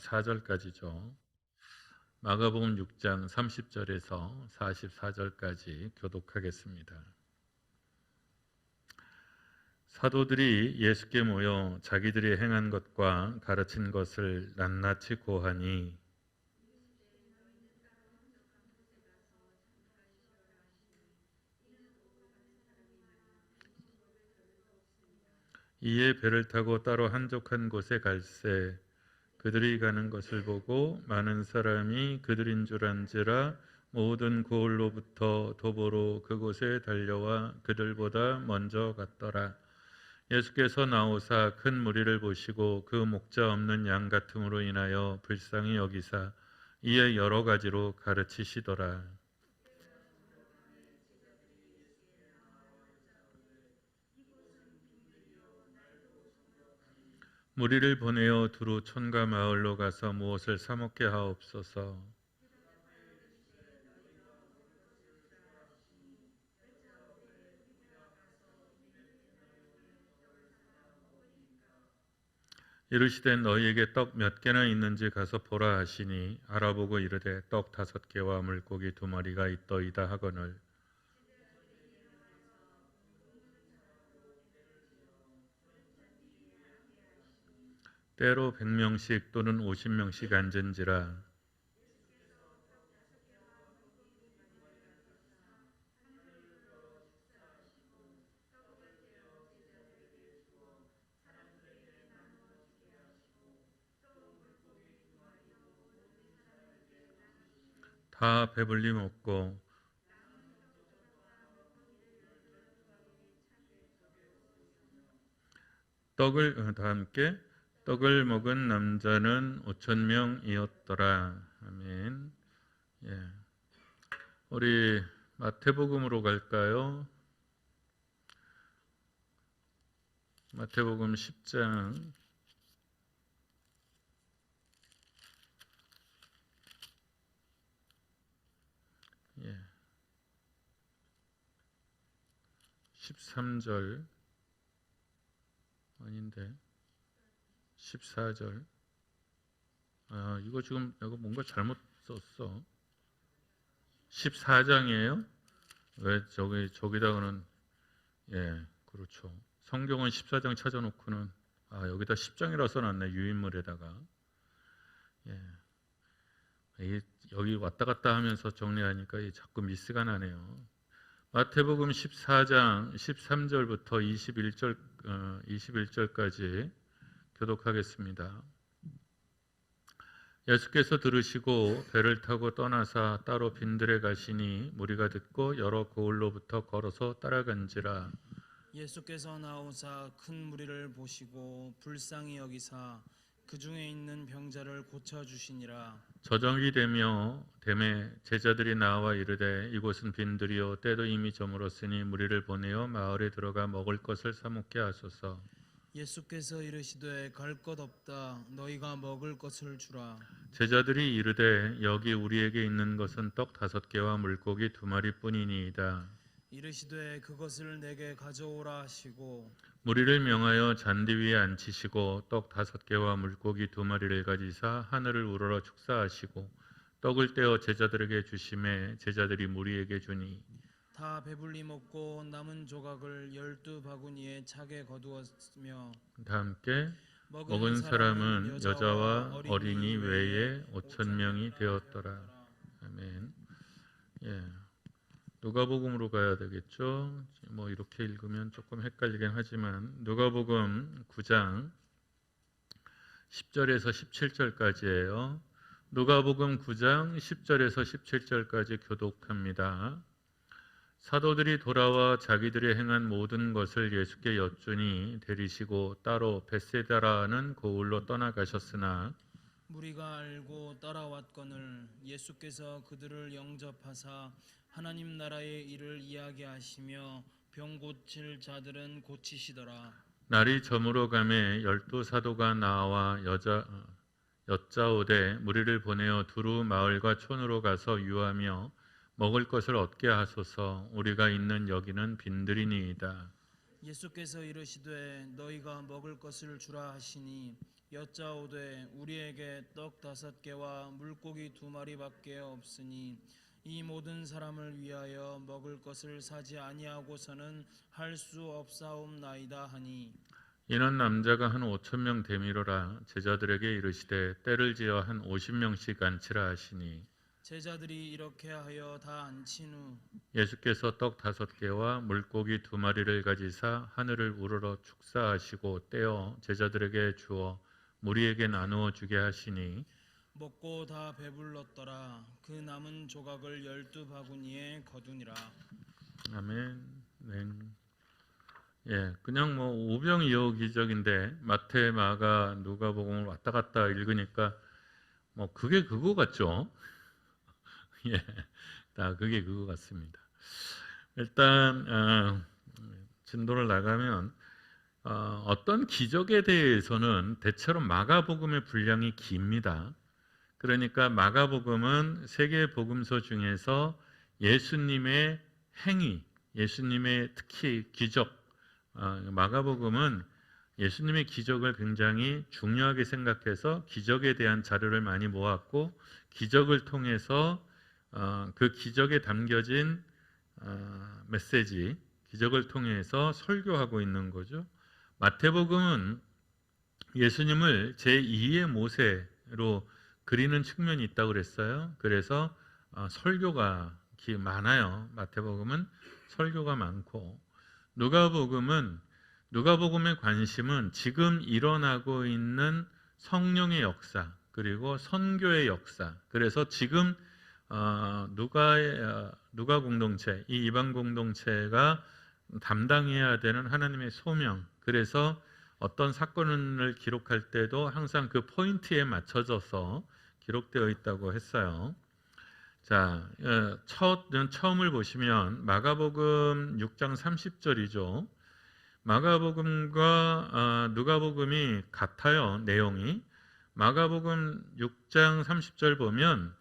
44절까지죠. 마가복음 6장 30절에서 44절까지 교독하겠습니다. 사도들이 예수께 모여 자기들이 행한 것과 가르친 것을 낱낱이 고하니 이에 배를 타고 따로 한적한 곳에 갈새 그들이 가는 것을 보고 많은 사람이 그들인 줄 안지라 모든 고을로부터 도보로 그곳에 달려와 그들보다 먼저 갔더라. 예수께서 나오사 큰 무리를 보시고 그 목자 없는 양 같음으로 인하여 불쌍히 여기사 이에 여러 가지로 가르치시더라. 무리를 보내어 두루 촌과 마을로 가서 무엇을 사 먹게 하옵소서. 이르시되 너희에게 떡 몇 개나 있는지 가서 보라 하시니 알아보고 이르되 떡 5개와 물고기 2마리가 있더이다 하거늘 때로 100명씩 또는 50명씩 앉은지라. 다 배불리 먹고 떡을 다 함께 떡을 먹은 남자는 5,000명이었더라. 아멘. 예. 우리 마태복음으로 갈까요? 마태복음 10장 13절 아닌데 14절. 이거 지금 내가 뭔가 잘못 썼어. 14장이에요? 왜 저기다가는 그렇죠. 성경은 14장 찾아놓고는 여기다 10장이라 써놨네. 유인물에다가. 여기 왔다 갔다 하면서 정리하니까 자꾸 미스가 나네요. 마태복음 14장 13절부터 21절까지 교독하겠습니다. 예수께서 들으시고 배를 타고 떠나사 따로 빈들에 가시니 무리가 듣고 여러 고을로부터 걸어서 따라간지라. 예수께서 나오사 큰 무리를 보시고 불쌍히 여기사 그 중에 있는 병자를 고쳐 주시니라. 저녁이 되매 제자들이 나와 이르되 이곳은 빈들이요 때도 이미 저물었으니 무리를 보내어 마을에 들어가 먹을 것을 사 먹게 하소서. 예수께서 이르시되 갈 것 없다. 너희가 먹을 것을 주라. 제자들이 이르되 여기 우리에게 있는 것은 떡 5개와 물고기 2마리뿐이니이다. 이르시되 그것을 내게 가져오라 하시고 무리를 명하여 잔디 위에 앉히시고 떡 5개와 물고기 2마리를 가지사 하늘을 우러러 축사하시고 떡을 떼어 제자들에게 주시매 제자들이 무리에게 주니 다 배불리 먹고 남은 조각을 12바구니에 차게 거두었으며 다 함께 먹은 먹은 사람은 사람은 여자와 어린이 외에 5,000명이 되었더라. 아멘. 누가복음으로 가야 되겠죠. 뭐 이렇게 읽으면 조금 헷갈리긴 하지만 누가복음 9장 10절에서 17절까지예요. 누가복음 9장 10절에서 17절까지 교독합니다. 사도들이 돌아와 자기들이 행한 모든 것을 예수께 여쭈니 데리시고 따로 벳세다라는 고을로 떠나가셨으나 무리가 알고 따라왔거늘 예수께서 그들을 영접하사 하나님 나라의 일을 이야기하시며 병 고칠 자들은 고치시더라. 날이 저물어 가매 12사도가 나와 여짜오되 무리를 보내어 두루 마을과 촌으로 가서 유하며 먹을 것을 얻게 하소서. 우리가 있는 여기는 빈들이니이다. 예수께서 이르시되 너희가 먹을 것을 주라 하시니 여짜오되 우리에게 떡 5개와 물고기 2마리밖에 없으니 이 모든 사람을 위하여 먹을 것을 사지 아니하고서는 할 수 없사옵나이다 하니 이는 남자가 한 5,000명 되미로라. 제자들에게 이르시되 때를 지어 한 50명씩 앉히라 하시니 제자들이 이렇게 하여 다 앉힌 후 예수께서 떡 5개와 물고기 2마리를 가지사 하늘을 우러러 축사하시고 떼어 제자들에게 주어 무리에게 나누어 주게 하시니 먹고 다 배불렀더라. 그 남은 조각을 12바구니에 거두니라. 아멘. 네. 예, 그냥 뭐 오병이어 기적인데 마태, 마가, 누가복음을 왔다 갔다 읽으니까 뭐 그게 그거 같죠? 예, 다 그게 그거 같습니다. 일단 진도를 나가면 어떤 기적에 대해서는 대체로 마가복음의 분량이 깁니다. 그러니까 마가복음은 세 개의 복음서 중에서 예수님의 행위, 예수님의 특히 기적, 마가복음은 예수님의 기적을 굉장히 중요하게 생각해서 기적에 대한 자료를 많이 모았고 기적을 통해서 그 기적에 담겨진 메시지, 기적을 통해서 설교하고 있는 거죠. 마태복음은 예수님을 제2의 모세로 그리는 측면이 있다고 그랬어요. 그래서 설교가 많아요. 마태복음은 설교가 많고 누가복음의 관심은 지금 일어나고 있는 성령의 역사 그리고 선교의 역사. 그래서 지금 누가 공동체, 이 이방 공동체가 담당해야 되는 하나님의 소명. 그래서 어떤 사건을 기록할 때도 항상 그 포인트에 맞춰져서 기록되어 있다고 했어요. 자, 처음을 보시면 마가복음 6장 30절이죠. 마가복음과 누가복음이 같아요. 내용이. 마가복음 6장 30절 보면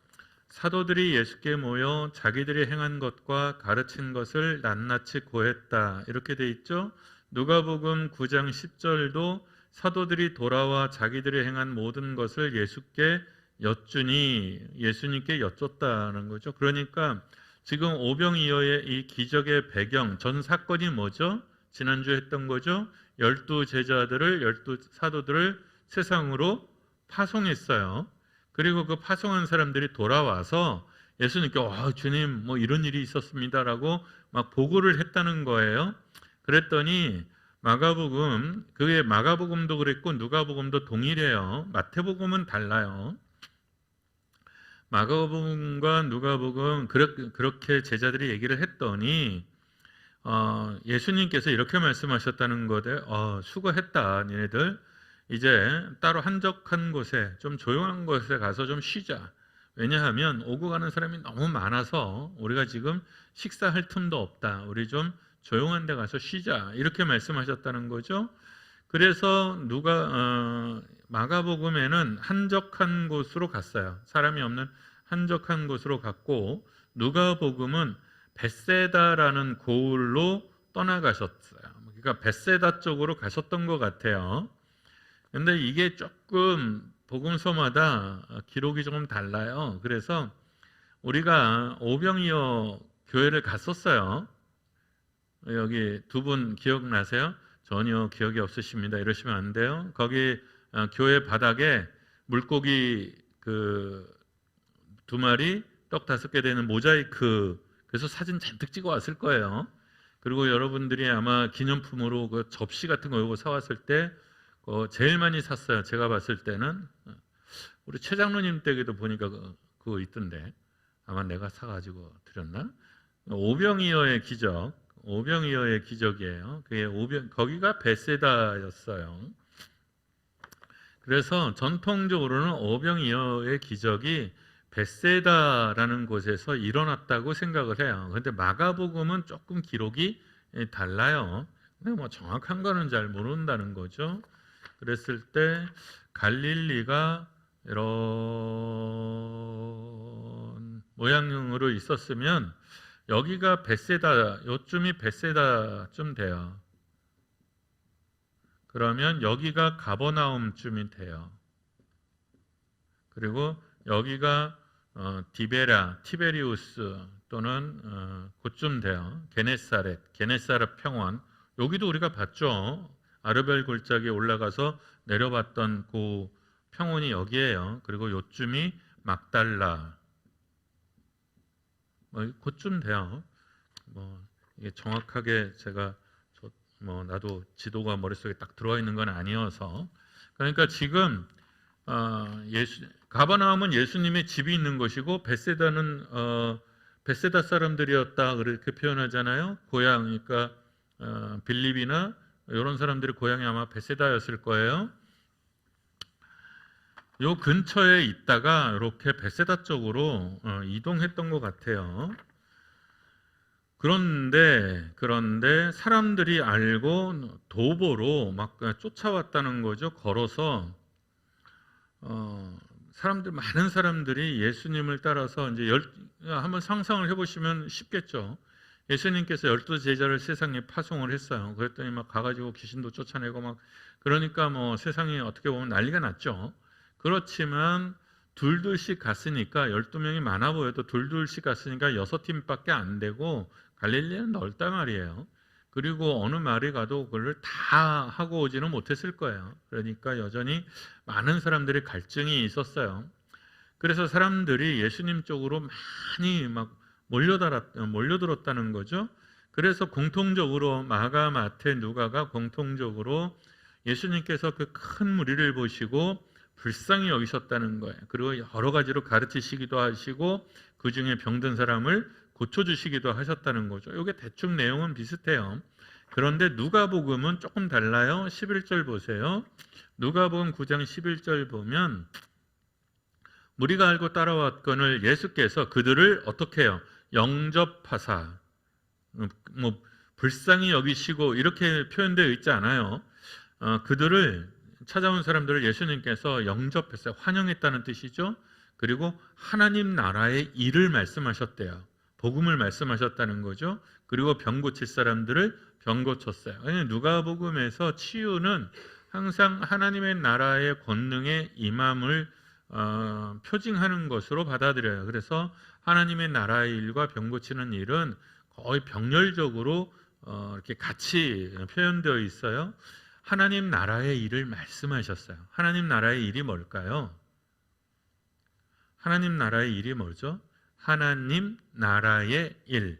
사도들이 예수께 모여 자기들이 행한 것과 가르친 것을 낱낱이 고했다. 이렇게 돼 있죠. 누가복음 9장 10절도 사도들이 돌아와 자기들이 행한 모든 것을 예수께 여쭈니 예수님께 여쭙다는 거죠. 그러니까 지금 오병이어의 이 기적의 배경, 전 사건이 뭐죠? 지난주에 했던 거죠. 12 사도들을 세상으로 파송했어요. 그리고 그 파송한 사람들이 돌아와서 예수님께 주님 뭐 이런 일이 있었습니다라고 막 보고를 했다는 거예요. 그랬더니 그게 마가복음도 그랬고 누가복음도 동일해요. 마태복음은 달라요. 마가복음과 누가복음 그렇게 제자들이 얘기를 했더니 예수님께서 이렇게 말씀하셨다는 거대. 수고했다 니네들. 이제 따로 한적한 곳에 좀 조용한 곳에 가서 좀 쉬자. 왜냐하면 오고 가는 사람이 너무 많아서 우리가 지금 식사할 틈도 없다. 우리 좀 조용한 데 가서 쉬자. 이렇게 말씀하셨다는 거죠. 그래서 마가복음에는 한적한 곳으로 갔어요. 사람이 없는 한적한 곳으로 갔고 누가복음은 벳세다라는 고을로 떠나가셨어요. 그러니까 벳세다 쪽으로 가셨던 것 같아요. 근데 이게 조금 복음서마다 기록이 조금 달라요. 그래서 우리가 오병이어 교회를 갔었어요. 여기 두 분 기억나세요? 전혀 기억이 없으십니다. 이러시면 안 돼요. 거기 교회 바닥에 물고기 2마리, 떡 5개 되는 모자이크, 그래서 사진 잔뜩 찍어 왔을 거예요. 그리고 여러분들이 아마 기념품으로 그 접시 같은 거 이거 사왔을 때 제일 많이 샀어요. 제가 봤을 때는 우리 최 장로님 댁에도 보니까 그거 있던데 아마 내가 사가지고 드렸나? 오병이어의 기적이에요. 그게 거기가 벳세다였어요. 그래서 전통적으로는 오병이어의 기적이 벳세다라는 곳에서 일어났다고 생각을 해요. 그런데 마가복음은 조금 기록이 달라요. 근데 뭐 정확한 거는 잘 모른다는 거죠. 그랬을 때 갈릴리가 이런 모양으로 있었으면 여기가 벳세다, 요쯤이 벳세다쯤 돼요. 그러면 여기가 가버나움쯤이 돼요. 그리고 여기가 티베리우스 또는 그쯤 돼요. 게네사렛 평원. 여기도 우리가 봤죠. 아르벨 골짜기에 올라가서 내려봤던 그 평원이 여기예요. 그리고 요쯤이 막달라. 그쯤 돼요. 이게 정확하게 제가 나도 지도가 머릿속에 딱 들어와 있는 건 아니어서. 그러니까 지금 가버나움은 예수님의 집이 있는 것이고 벳세다는 벳세다 사람들이었다 그렇게 표현하잖아요. 고향, 그러니까 빌립이나 이런 사람들의 고향이 아마 벳세다였을 거예요. 요 근처에 있다가 이렇게 벳세다 쪽으로 이동했던 것 같아요. 그런데 사람들이 알고 도보로 막 쫓아왔다는 거죠. 걸어서 많은 사람들이 예수님을 따라서 이제 한번 상상을 해보시면 쉽겠죠. 예수님께서 12제자를 세상에 파송을 했어요. 그랬더니 막 가가지고 귀신도 쫓아내고 막 그러니까 세상이 어떻게 보면 난리가 났죠. 그렇지만 둘둘씩 갔으니까 12명이 많아 보여도 둘둘씩 갔으니까 6팀밖에 안 되고 갈릴리는 넓단 말이에요. 그리고 어느 마을에 가도 그걸 다 하고 오지는 못했을 거예요. 그러니까 여전히 많은 사람들의 갈증이 있었어요. 그래서 사람들이 예수님 쪽으로 많이 막 몰려들었다는 거죠. 그래서 공통적으로 마가, 마태, 누가가 공통적으로 예수님께서 그 큰 무리를 보시고 불쌍히 여기셨다는 거예요. 그리고 여러 가지로 가르치시기도 하시고 그 중에 병든 사람을 고쳐주시기도 하셨다는 거죠. 이게 대충 내용은 비슷해요. 그런데 누가복음은 조금 달라요. 11절 보세요. 누가복음 9장 11절 보면 무리가 알고 따라왔거늘 예수께서 그들을 어떻게 해요? 영접하사 불쌍히 여기시고 이렇게 표현되어 있지 않아요. 그들을 찾아온 사람들을 예수님께서 영접했어요. 환영했다는 뜻이죠. 그리고 하나님 나라의 일을 말씀하셨대요. 복음을 말씀하셨다는 거죠. 그리고 병 고칠 사람들을 병 고쳤어요. 누가복음에서 치유는 항상 하나님의 나라의 권능의 임함을 표징하는 것으로 받아들여요. 그래서 하나님의 나라의 일과 병 고치는 일은 거의 병렬적으로 이렇게 같이 표현되어 있어요. 하나님 나라의 일을 말씀하셨어요. 하나님 나라의 일이 뭘까요? 하나님 나라의 일이 뭐죠? 하나님 나라의 일.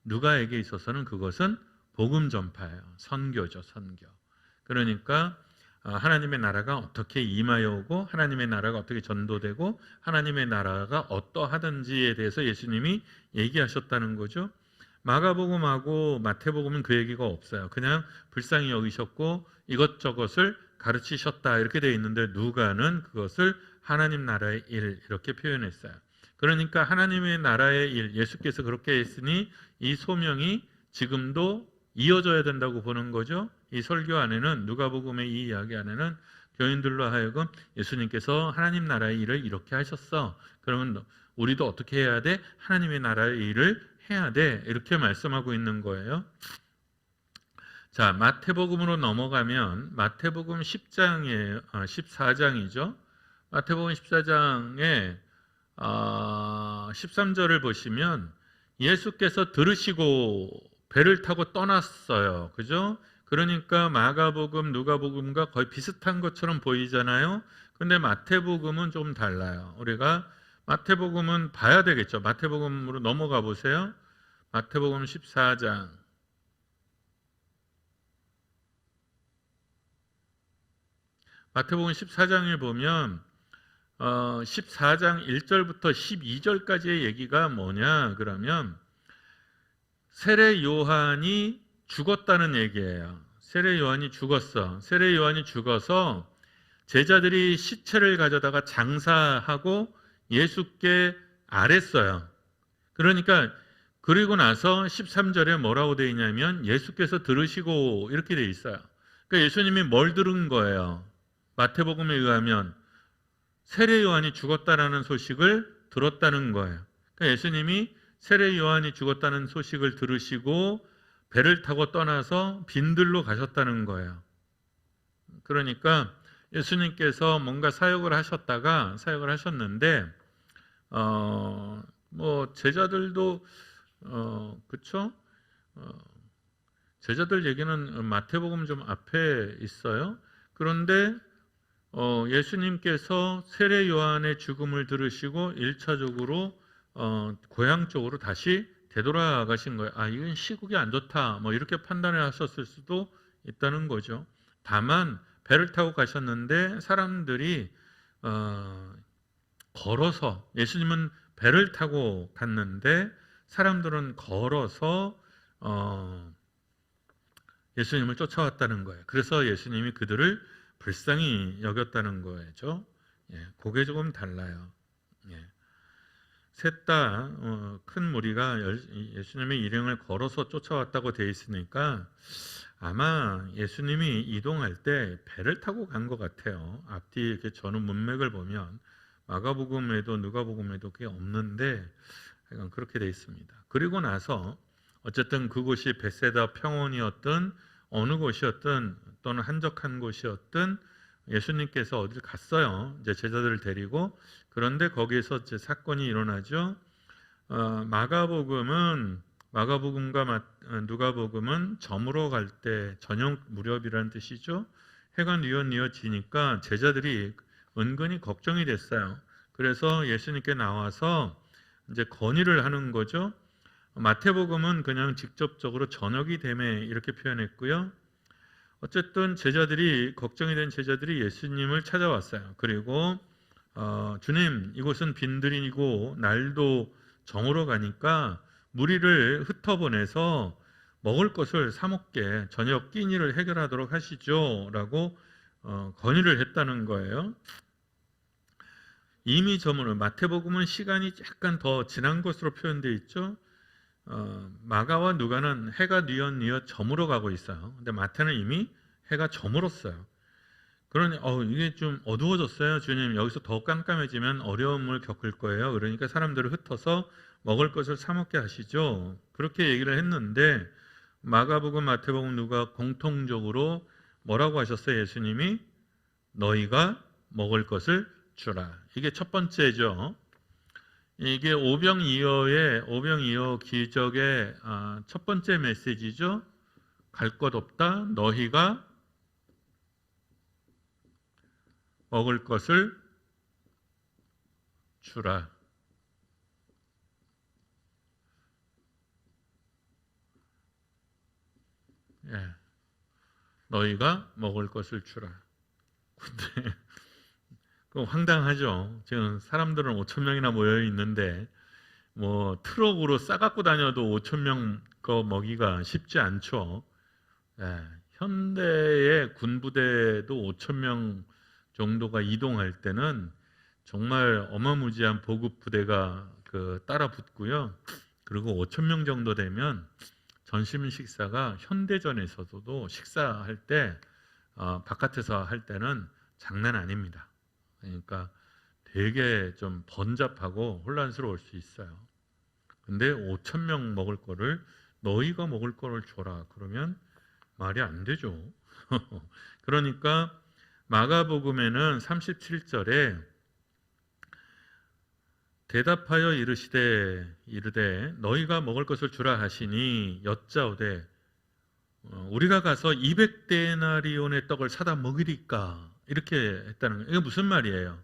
누가에게 있어서는 그것은 복음 전파예요. 선교죠, 선교. 그러니까 하나님의 나라가 어떻게 임하여 오고 하나님의 나라가 어떻게 전도되고 하나님의 나라가 어떠하든지에 대해서 예수님이 얘기하셨다는 거죠. 마가복음하고 마태복음은 그 얘기가 없어요. 그냥 불쌍히 여기셨고 이것저것을 가르치셨다 이렇게 되어 있는데 누가는 그것을 하나님 나라의 일 이렇게 표현했어요. 그러니까 하나님의 나라의 일, 예수께서 그렇게 했으니 이 소명이 지금도 이어져야 된다고 보는 거죠. 이 설교 안에는 누가복음의 이 이야기 안에는 교인들로 하여금 예수님께서 하나님 나라의 일을 이렇게 하셨어. 그러면 우리도 어떻게 해야 돼? 하나님의 나라의 일을 해야 돼. 이렇게 말씀하고 있는 거예요. 자, 마태복음으로 넘어가면 마태복음 14장이죠. 마태복음 14장에 13절을 보시면 예수께서 들으시고 배를 타고 떠났어요. 그죠? 그러니까 마가복음, 누가복음과 거의 비슷한 것처럼 보이잖아요. 근데 마태복음은 좀 달라요. 우리가 마태복음은 봐야 되겠죠. 마태복음으로 넘어가 보세요. 마태복음 14장. 마태복음 14장에 보면 14장 1절부터 12절까지의 얘기가 뭐냐 그러면 세례 요한이 죽었다는 얘기예요. 세례 요한이 죽었어. 세례 요한이 죽어서 제자들이 시체를 가져다가 장사하고 예수께 아랬어요. 그러니까 그리고 나서 13절에 뭐라고 되어 있냐면 예수께서 들으시고 이렇게 되어 있어요. 그러니까 예수님이 뭘 들은 거예요? 마태복음에 의하면 세례 요한이 죽었다라는 소식을 들었다는 거예요. 그러니까 예수님이 세례 요한이 죽었다는 소식을 들으시고 배를 타고 떠나서 빈들로 가셨다는 거예요. 그러니까 예수님께서 뭔가 사역을 하셨는데 뭐 제자들도 그쵸? 제자들 얘기는 마태복음 좀 앞에 있어요. 그런데 예수님께서 세례 요한의 죽음을 들으시고 1차적으로 고향 쪽으로 다시 되돌아가신 거예요. 아, 이건 시국이 안 좋다. 뭐 이렇게 판단을 하셨을 수도 있다는 거죠. 다만 배를 타고 가셨는데 사람들이 걸어서, 예수님은 배를 타고 갔는데 사람들은 걸어서 예수님을 쫓아왔다는 거예요. 그래서 예수님이 그들을 불쌍히 여겼다는 거죠. 예, 그게 조금 달라요. 예. 셋 다 큰 무리가 예수님의 일행을 걸어서 쫓아왔다고 돼 있으니까 아마 예수님이 이동할 때 배를 타고 간 것 같아요. 앞뒤 이렇게 전후 문맥을 보면 마가복음에도 누가복음에도 그게 없는데 약간 그렇게 돼 있습니다. 그리고 나서 어쨌든 그곳이 벳세다 평원이었든 어느 곳이었든 또는 한적한 곳이었든 예수님께서 어딜 갔어요. 이제 제자들을 데리고. 그런데 거기에서 이제 사건이 일어나죠. 마가복음과 누가복음은 저물어 갈 때 저녁 무렵이라는 뜻이죠. 해가 뉘어지니까 제자들이 은근히 걱정이 됐어요. 그래서 예수님께 나와서 이제 건의를 하는 거죠. 마태복음은 그냥 직접적으로 저녁이 되매 이렇게 표현했고요. 어쨌든 걱정이 된 제자들이 예수님을 찾아왔어요. 그리고 주님, 이곳은 빈들이고 날도 저물어 가니까 무리를 흩어보내서 먹을 것을 사 먹게 저녁 끼니를 해결하도록 하시죠 라고 건의를 했다는 거예요. 이미 마태복음은 시간이 약간 더 지난 것으로 표현되어 있죠. 마가와 누가는 해가 뉘엿 저물어 가고 있어요. 근데 마태는 이미 해가 저물었어요. 그러니 이게 좀 어두워졌어요. 주님, 여기서 더 깜깜해지면 어려움을 겪을 거예요. 그러니까 사람들을 흩어서 먹을 것을 사 먹게 하시죠. 그렇게 얘기를 했는데 마가복음, 마태복음, 누가 공통적으로 뭐라고 하셨어요? 예수님이 너희가 먹을 것을 주라. 이게 첫 번째죠. 이게 오병이어 기적의 첫 번째 메시지죠. 갈 것 없다. 너희가 먹을 것을 주라. 예. 너희가 먹을 것을 주라. 근데 그 황당하죠. 지금 사람들은 5천 명이나 모여 있는데 뭐 트럭으로 싸갖고 다녀도 5천 명 거 먹이가 쉽지 않죠. 예. 현대의 군부대도 5천 명 정도가 이동할 때는 정말 어마무지한 보급 부대가 따라 붙고요. 그리고 5천 명 정도 되면 전시민 식사가 현대전에서도 식사할 때 바깥에서 할 때는 장난 아닙니다. 그러니까 되게 좀 번잡하고 혼란스러울 수 있어요. 근데 5천 명 먹을 거를 너희가 먹을 거를 줘라. 그러면 말이 안 되죠. 그러니까 마가복음에는 37절에 대답하여 이르되 너희가 먹을 것을 주라 하시니 여짜오되 우리가 가서 200데나리온의 떡을 사다 먹으리까 이렇게 했다는 거예요. 이게 무슨 말이에요?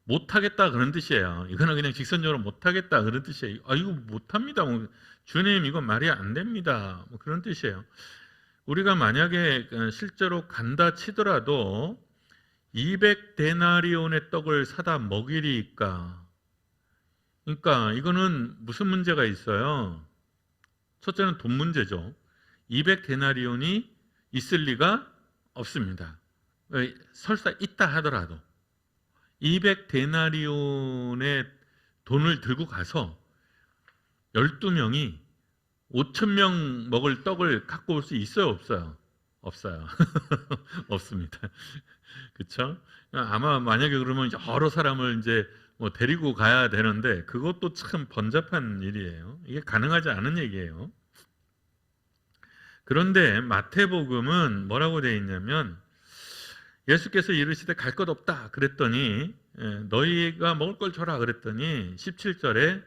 못하겠다 그런 뜻이에요. 이거는 그냥 직선적으로 못하겠다 그런 뜻이에요. 이거 못합니다. 주님 이건 말이 안 됩니다. 그런 뜻이에요. 우리가 만약에 실제로 간다 치더라도 200데나리온의 떡을 사다 먹이리까. 그러니까 이거는 무슨 문제가 있어요? 첫째는 돈 문제죠. 200데나리온이 있을 리가 없습니다. 설사 있다 하더라도 200데나리온의 돈을 들고 가서 12명이 5,000명 먹을 떡을 갖고 올 수 있어요, 없어요? 없어요. 없습니다. 그렇죠? 아마 만약에 그러면 여러 사람을 이제 데리고 가야 되는데 그것도 참 번잡한 일이에요. 이게 가능하지 않은 얘기예요. 그런데 마태복음은 뭐라고 되어 있냐면 예수께서 이르시되 갈 것 없다 그랬더니 너희가 먹을 걸 줘라 그랬더니 17절에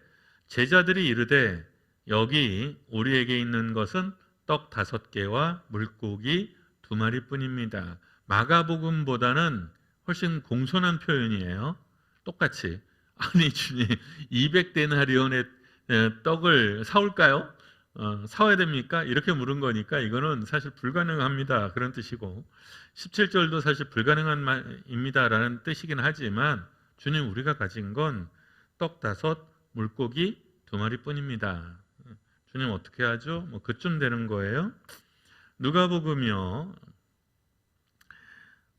제자들이 이르되 여기 우리에게 있는 것은 떡 5개와 물고기 2마리뿐입니다. 마가복음보다는 훨씬 공손한 표현이에요. 똑같이 아니 주님 200데나리온의 떡을 사올까요? 사와야 됩니까? 이렇게 물은 거니까 이거는 사실 불가능합니다. 그런 뜻이고 17절도 사실 불가능한 말입니다라는 뜻이긴 하지만 주님 우리가 가진 건 떡 5, 물고기 2마리뿐입니다. 주님 어떻게 하죠? 뭐 그쯤 되는 거예요. 누가복음이요.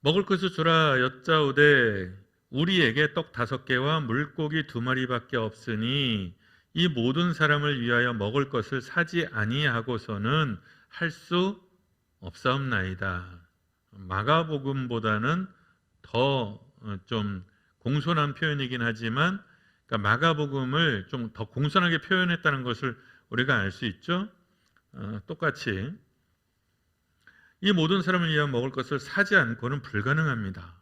먹을 것을 주라 여짜오되 우리에게 떡 5개와 물고기 2마리밖에 없으니 이 모든 사람을 위하여 먹을 것을 사지 아니하고서는 할 수 없사옵나이다. 마가복음보다는 더 좀 공손한 표현이긴 하지만 그러니까 마가복음을 좀 더 공손하게 표현했다는 것을 우리가 알 수 있죠. 똑같이 이 모든 사람을 위하여 먹을 것을 사지 않고는 불가능합니다.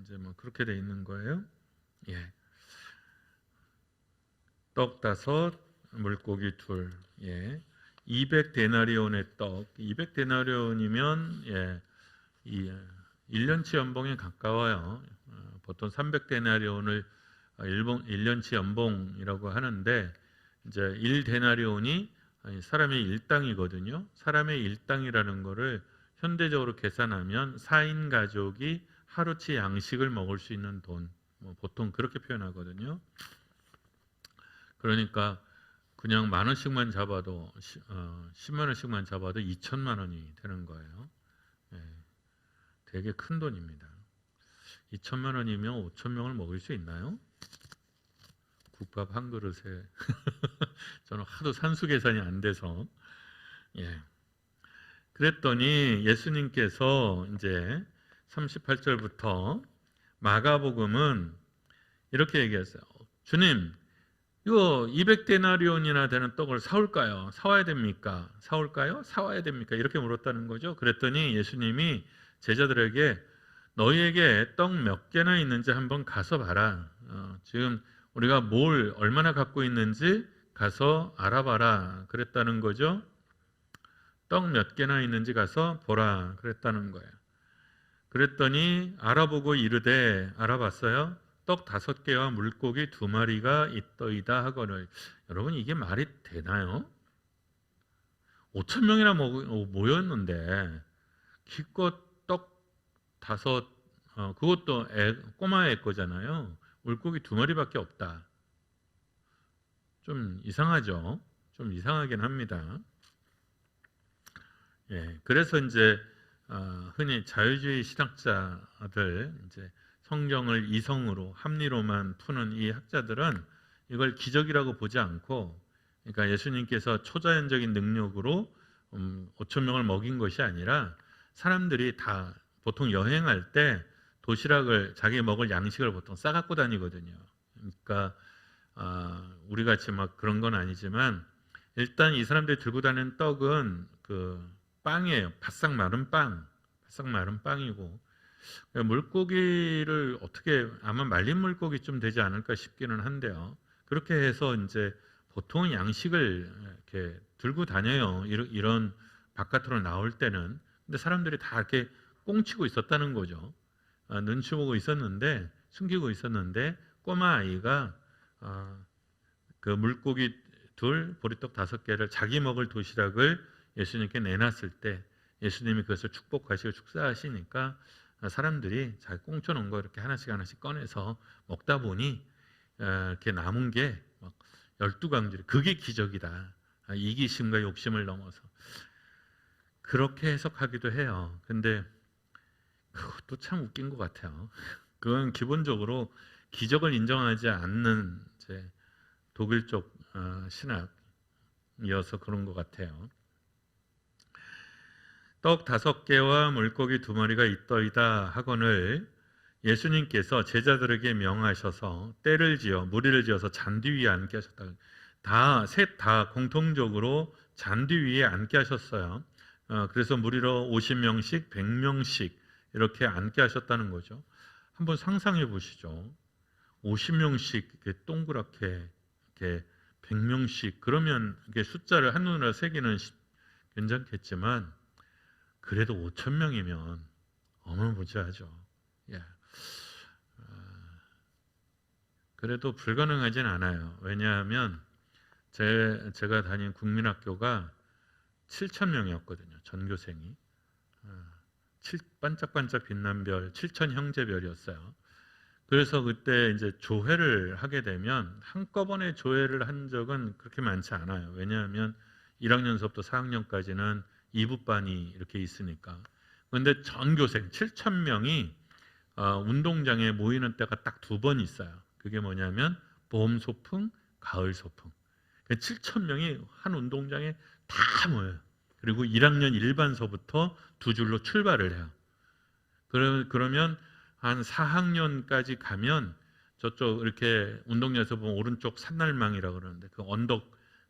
이제 뭐 그렇게 돼 있는 거예요. 예. 떡 5, 물고기 2. 예. 200데나리온의 떡. 200데나리온이면 예. 1년치 연봉에 가까워요. 보통 300데나리온을 1년치 연봉이라고 하는데 이제 1데나리온이 사람의 일당이거든요. 사람의 일당이라는 거를 현대적으로 계산하면 4인 가족이 하루치 양식을 먹을 수 있는 돈, 보통 그렇게 표현하거든요. 그러니까 그냥 10,000원씩만 잡아도 10만 원씩만 잡아도 2천만 원이 되는 거예요. 예, 되게 큰 돈입니다. 2천만 원이면 5천 명을 먹일 수 있나요? 국밥 한 그릇에 저는 하도 산수 계산이 안 돼서 예. 그랬더니 예수님께서 이제 38절부터 마가복음은 이렇게 얘기했어요. 주님, 이거 200데나리온이나 되는 떡을 사올까요? 사와야 됩니까? 사올까요? 사와야 됩니까? 이렇게 물었다는 거죠. 그랬더니 예수님이 제자들에게 너희에게 떡 몇 개나 있는지 한번 가서 봐라. 지금 우리가 뭘 얼마나 갖고 있는지 가서 알아봐라. 그랬다는 거죠. 떡 몇 개나 있는지 가서 보라. 그랬다는 거예요. 그랬더니 알아보고 이르되 알아봤어요. 떡 5개와 물고기 2마리가 있더이다 하거늘. 여러분 이게 말이 되나요? 5천 명이나 모였는데 기껏 떡 5, 그것도 꼬마 애 거잖아요. 물고기 2마리밖에 없다. 좀 이상하죠? 좀 이상하긴 합니다. 예, 그래서 이제 흔히 자유주의 신학자들 이제 성경을 이성으로 합리로만 푸는 이 학자들은 이걸 기적이라고 보지 않고, 그러니까 예수님께서 초자연적인 능력으로 5천 명을 먹인 것이 아니라 사람들이 다 보통 여행할 때 도시락을 자기 먹을 양식을 보통 싸갖고 다니거든요. 그러니까 우리 같이 막 그런 건 아니지만 일단 이 사람들이 들고 다니는 떡은 그 빵이에요. 바싹 마른 빵, 바싹 마른 빵이고 물고기를 어떻게 아마 말린 물고기 좀 되지 않을까 싶기는 한데요. 그렇게 해서 이제 보통 양식을 이렇게 들고 다녀요. 이런 바깥으로 나올 때는. 근데 사람들이 다 이렇게 꽁치고 있었다는 거죠. 눈치 보고 있었는데 숨기고 있었는데 꼬마 아이가 그 물고기 2, 보리떡 5개를 자기 먹을 도시락을 예수님께 내놨을 때 예수님이 그것을 축복하시고 축사하시니까 사람들이 자기 꽁쳐놓은 거 이렇게 하나씩 꺼내서 먹다 보니 이렇게 남은 게 막 12강들이 그게 기적이다. 이기심과 욕심을 넘어서 그렇게 해석하기도 해요. 근데 그것도 참 웃긴 것 같아요. 그건 기본적으로 기적을 인정하지 않는 이제 독일 쪽 신학이어서 그런 것 같아요. 떡 5개와 물고기 2마리가 있더이다 하거늘 예수님께서 제자들에게 명하셔서 때를 지어 무리를 지어서 잔디 위에 앉게 하셨다. 셋 다 공통적으로 잔디 위에 앉게 하셨어요. 그래서 무리로 50명씩 100명씩 이렇게 앉게 하셨다는 거죠. 한번 상상해 보시죠. 50명씩 이렇게 동그랗게 이렇게 100명씩 그러면 이게 숫자를 한눈으로 세기는 괜찮겠지만 그래도 5,000명이면 어마무지하죠. 예. 그래도 불가능하진 않아요. 왜냐하면 제가 다닌 국민학교가 7,000명이었거든요. 전교생이. 반짝반짝 빛난 별 7,000 형제별이었어요. 그래서 그때 이제 조회를 하게 되면 한꺼번에 조회를 한 적은 그렇게 많지 않아요. 왜냐하면 1학년서부터 4학년까지는 2부반이 이렇게 있으니까. 그런데 전교생 7,000명이 운동장에 모이는 때가 딱 2번 있어요. 그게 뭐냐면 봄 소풍, 가을 소풍. 7,000명이 한 운동장에 다 모여요. 그리고 1학년 일반서부터 2줄로 출발을 해요. 그러면 한 4학년까지 가면 저쪽 이렇게 운동장에서 보면 오른쪽 산날망이라고 그러는데 그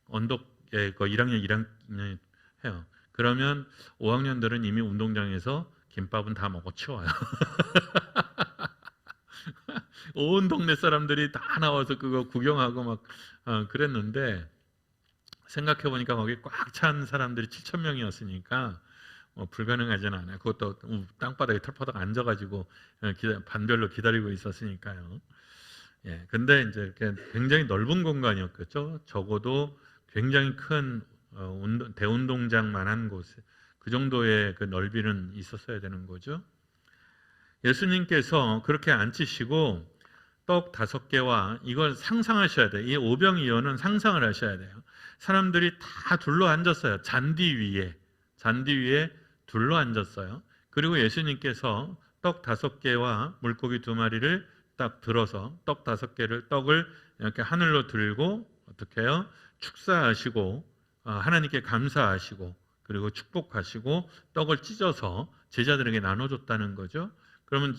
언덕에 그 1학년 1학년 해요. 그러면 5학년들은 이미 운동장에서 김밥은 다 먹어 치워요. 온 동네 사람들이 다 나와서 그거 구경하고 막 그랬는데 생각해 보니까 거기 꽉 찬 사람들이 7,000명이었으니까 불가능하지는 않아요. 그것도 땅바닥에 털퍼덕 앉아가지고 반별로 기다리고 있었으니까요. 예, 근데 이제 이렇게 굉장히 넓은 공간이었겠죠. 적어도 굉장히 큰 대운동장만한 곳에 그 정도의 그 넓이는 있었어야 되는 거죠. 예수님께서 그렇게 앉히시고 떡 5개와 이걸 상상하셔야 돼요. 이 오병이어는 상상을 하셔야 돼요. 사람들이 다 둘러 앉았어요. 잔디 위에 둘러 앉았어요. 그리고 예수님께서 떡 5개와 물고기 2마리를 딱 들어서 떡 5개를 떡을 이렇게 하늘로 들고 어떻게 해요? 축사하시고 하나님께 감사하시고 그리고 축복하시고 떡을 찢어서 제자들에게 나눠줬다는 거죠. 그러면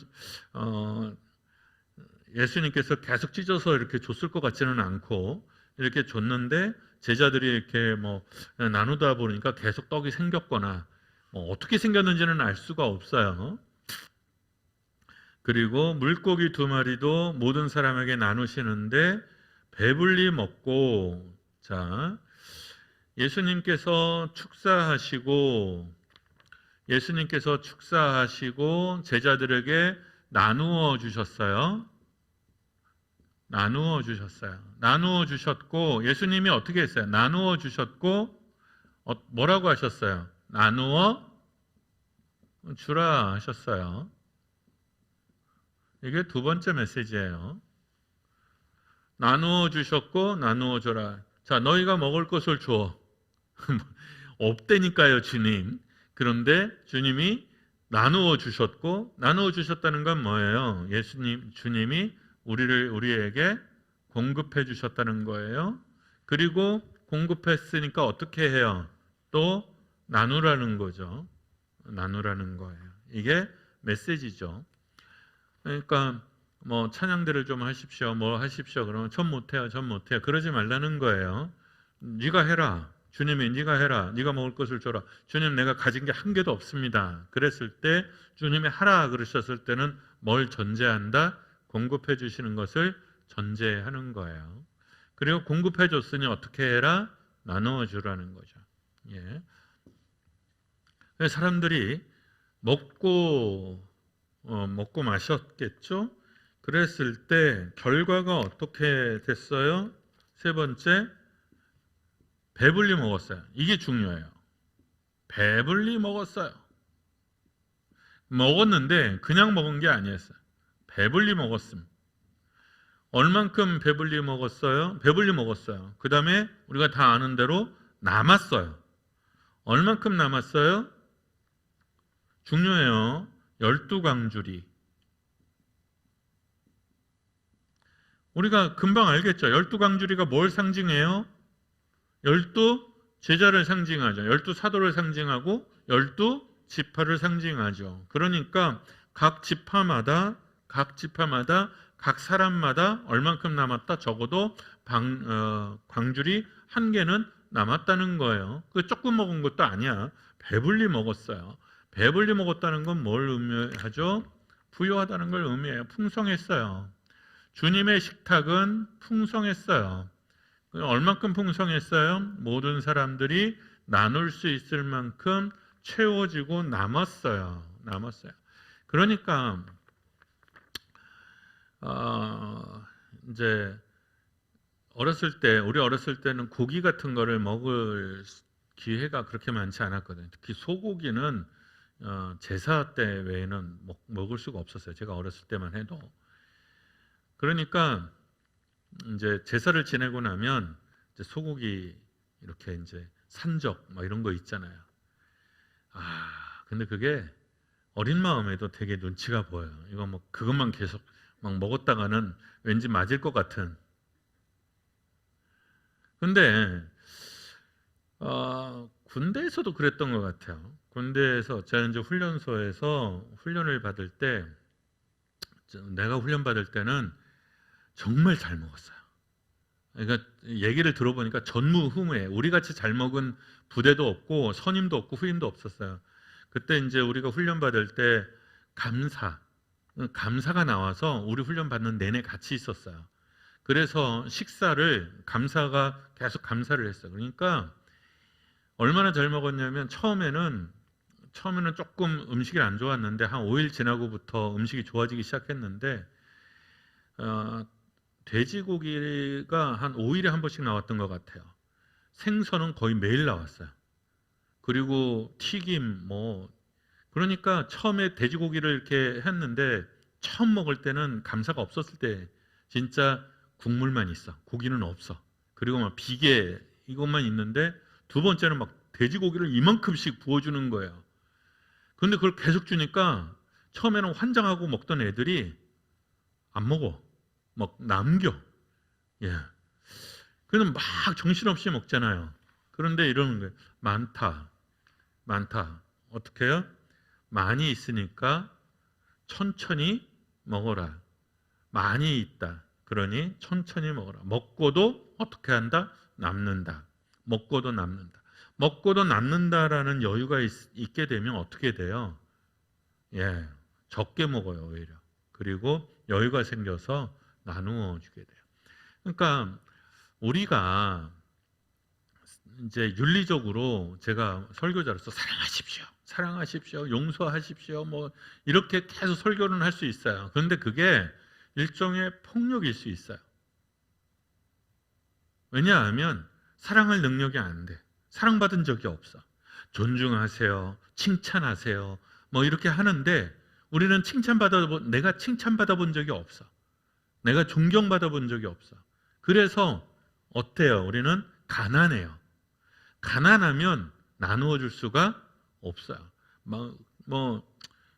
예수님께서 계속 찢어서 이렇게 줬을 것 같지는 않고 이렇게 줬는데 제자들이 이렇게 뭐 나누다 보니까 계속 떡이 생겼거나 어떻게 생겼는지는 알 수가 없어요. 그리고 물고기 2마리도 모든 사람에게 나누시는데 배불리 먹고 자 예수님께서 축사하시고 제자들에게 나누어 주셨어요. 나누어 주셨고 예수님이 어떻게 했어요? 나누어 주셨고 뭐라고 하셨어요? 나누어 주라 하셨어요. 이게 2번째 메시지예요. 나누어 주셨고 나누어 줘라. 자, 너희가 먹을 것을 줘. 없다니까요, 주님. 그런데 주님이 나누어 주셨고 나누어 주셨다는 건 뭐예요? 주님이 우리에게 공급해 주셨다는 거예요. 그리고 공급했으니까 어떻게 해요? 또 나누라는 거죠. 나누라는 거예요. 이게 메시지죠. 그러니까 뭐 찬양들을 좀 하십시오. 뭐 하십시오. 그러면 전 못해요. 그러지 말라는 거예요. 네가 해라. 주님이 네가 해라. 네가 먹을 것을 줘라. 주님 내가 가진 게 한 개도 없습니다. 그랬을 때 주님이 하라 그러셨을 때는 뭘 전제한다? 공급해 주시는 것을 전제하는 거예요. 그리고 공급해 줬으니 어떻게 해라? 나누어 주라는 거죠. 예. 사람들이 먹고 마셨겠죠? 그랬을 때 결과가 어떻게 됐어요? 3번째, 배불리 먹었어요. 이게 중요해요. 배불리 먹었어요. 먹었는데 그냥 먹은 게 아니었어요. 배불리 먹었습니다. 얼만큼 배불리 먹었어요? 배불리 먹었어요. 그 다음에 우리가 다 아는 대로 남았어요. 얼만큼 남았어요? 중요해요. 12광주리. 우리가 금방 알겠죠? 12광주리가 뭘 상징해요? 12 제자를 상징하죠. 12 사도를 상징하고 12 지파를 상징하죠. 그러니까 각 지파마다 각 사람마다 얼만큼 남았다? 적어도 광주리 1개는 남았다는 거예요. 그 조금 먹은 것도 아니야. 배불리 먹었어요. 배불리 먹었다는 건 뭘 의미하죠? 부유하다는 걸 의미해요. 풍성했어요. 주님의 식탁은 풍성했어요. 얼만큼 풍성했어요? 모든 사람들이 나눌 수 있을 만큼 채워지고 남았어요. 그러니까 이제 우리 어렸을 때는 고기 같은 거를 먹을 기회가 그렇게 많지 않았거든요. 특히 소고기는 제사 때 외에는 먹을 수가 없었어요. 제가 어렸을 때만 해도. 그러니까 이제 제사를 지내고 나면 이제 소고기 이렇게 이제 산적 막 이런 거 있잖아요. 근데 그게 어린 마음에도 되게 눈치가 보여요. 이거 뭐 그것만 계속 막 먹었다가는 왠지 맞을 것 같은. 근데 군대에서도 그랬던 것 같아요. 군대에서 제가 이제 훈련소에서 훈련을 받을 때, 내가 훈련 받을 때는 정말 잘 먹었어요. 그러니까 얘기를 들어보니까 전무후무해. 우리 같이 잘 먹은 부대도 없고 선임도 없고 후임도 없었어요. 그때 이제 우리가 훈련 받을 때 감사가 나와서 우리 훈련 받는 내내 같이 있었어요. 그래서 식사를 감사가 계속 감사를 했어요. 그러니까 얼마나 잘 먹었냐면 처음에는 조금 음식이 안 좋았는데 한 5일 지나고부터 음식이 좋아지기 시작했는데 돼지고기가 한 5일에 한 번씩 나왔던 것 같아요. 생선은 거의 매일 나왔어요. 그리고 튀김 그러니까 처음에 돼지고기를 이렇게 했는데 처음 먹을 때는 감사가 없었을 때 진짜 국물만 있어. 고기는 없어. 그리고 막 비계 이것만 있는데 두 번째는 막 돼지고기를 이만큼씩 부어주는 거예요. 근데 그걸 계속 주니까 처음에는 환장하고 먹던 애들이 안 먹어. 막 남겨. 그럼 막 정신없이 먹잖아요. 그런데 이러는 거예요. 많다. 어떻게 해요? 많이 있으니까 천천히 먹어라. 많이 있다. 그러니 천천히 먹어라. 먹고도 어떻게 한다? 남는다. 먹고도 남는다라는 여유가 있게 되면 어떻게 돼요? 적게 먹어요, 오히려. 그리고 여유가 생겨서 나누어 주게 돼요. 그러니까 우리가 이제 윤리적으로 제가 설교자로서 사랑하십시오, 용서하십시오, 이렇게 계속 설교는 할 수 있어요. 그런데 그게 일종의 폭력일 수 있어요. 왜냐하면 사랑할 능력이 안 돼. 사랑받은 적이 없어. 존중하세요, 칭찬하세요, 이렇게 하는데 우리는 내가 칭찬받아 본 적이 없어. 내가 존경받아 본 적이 없어. 그래서 어때요? 우리는 가난해요. 가난하면 나누어 줄 수가 없어요.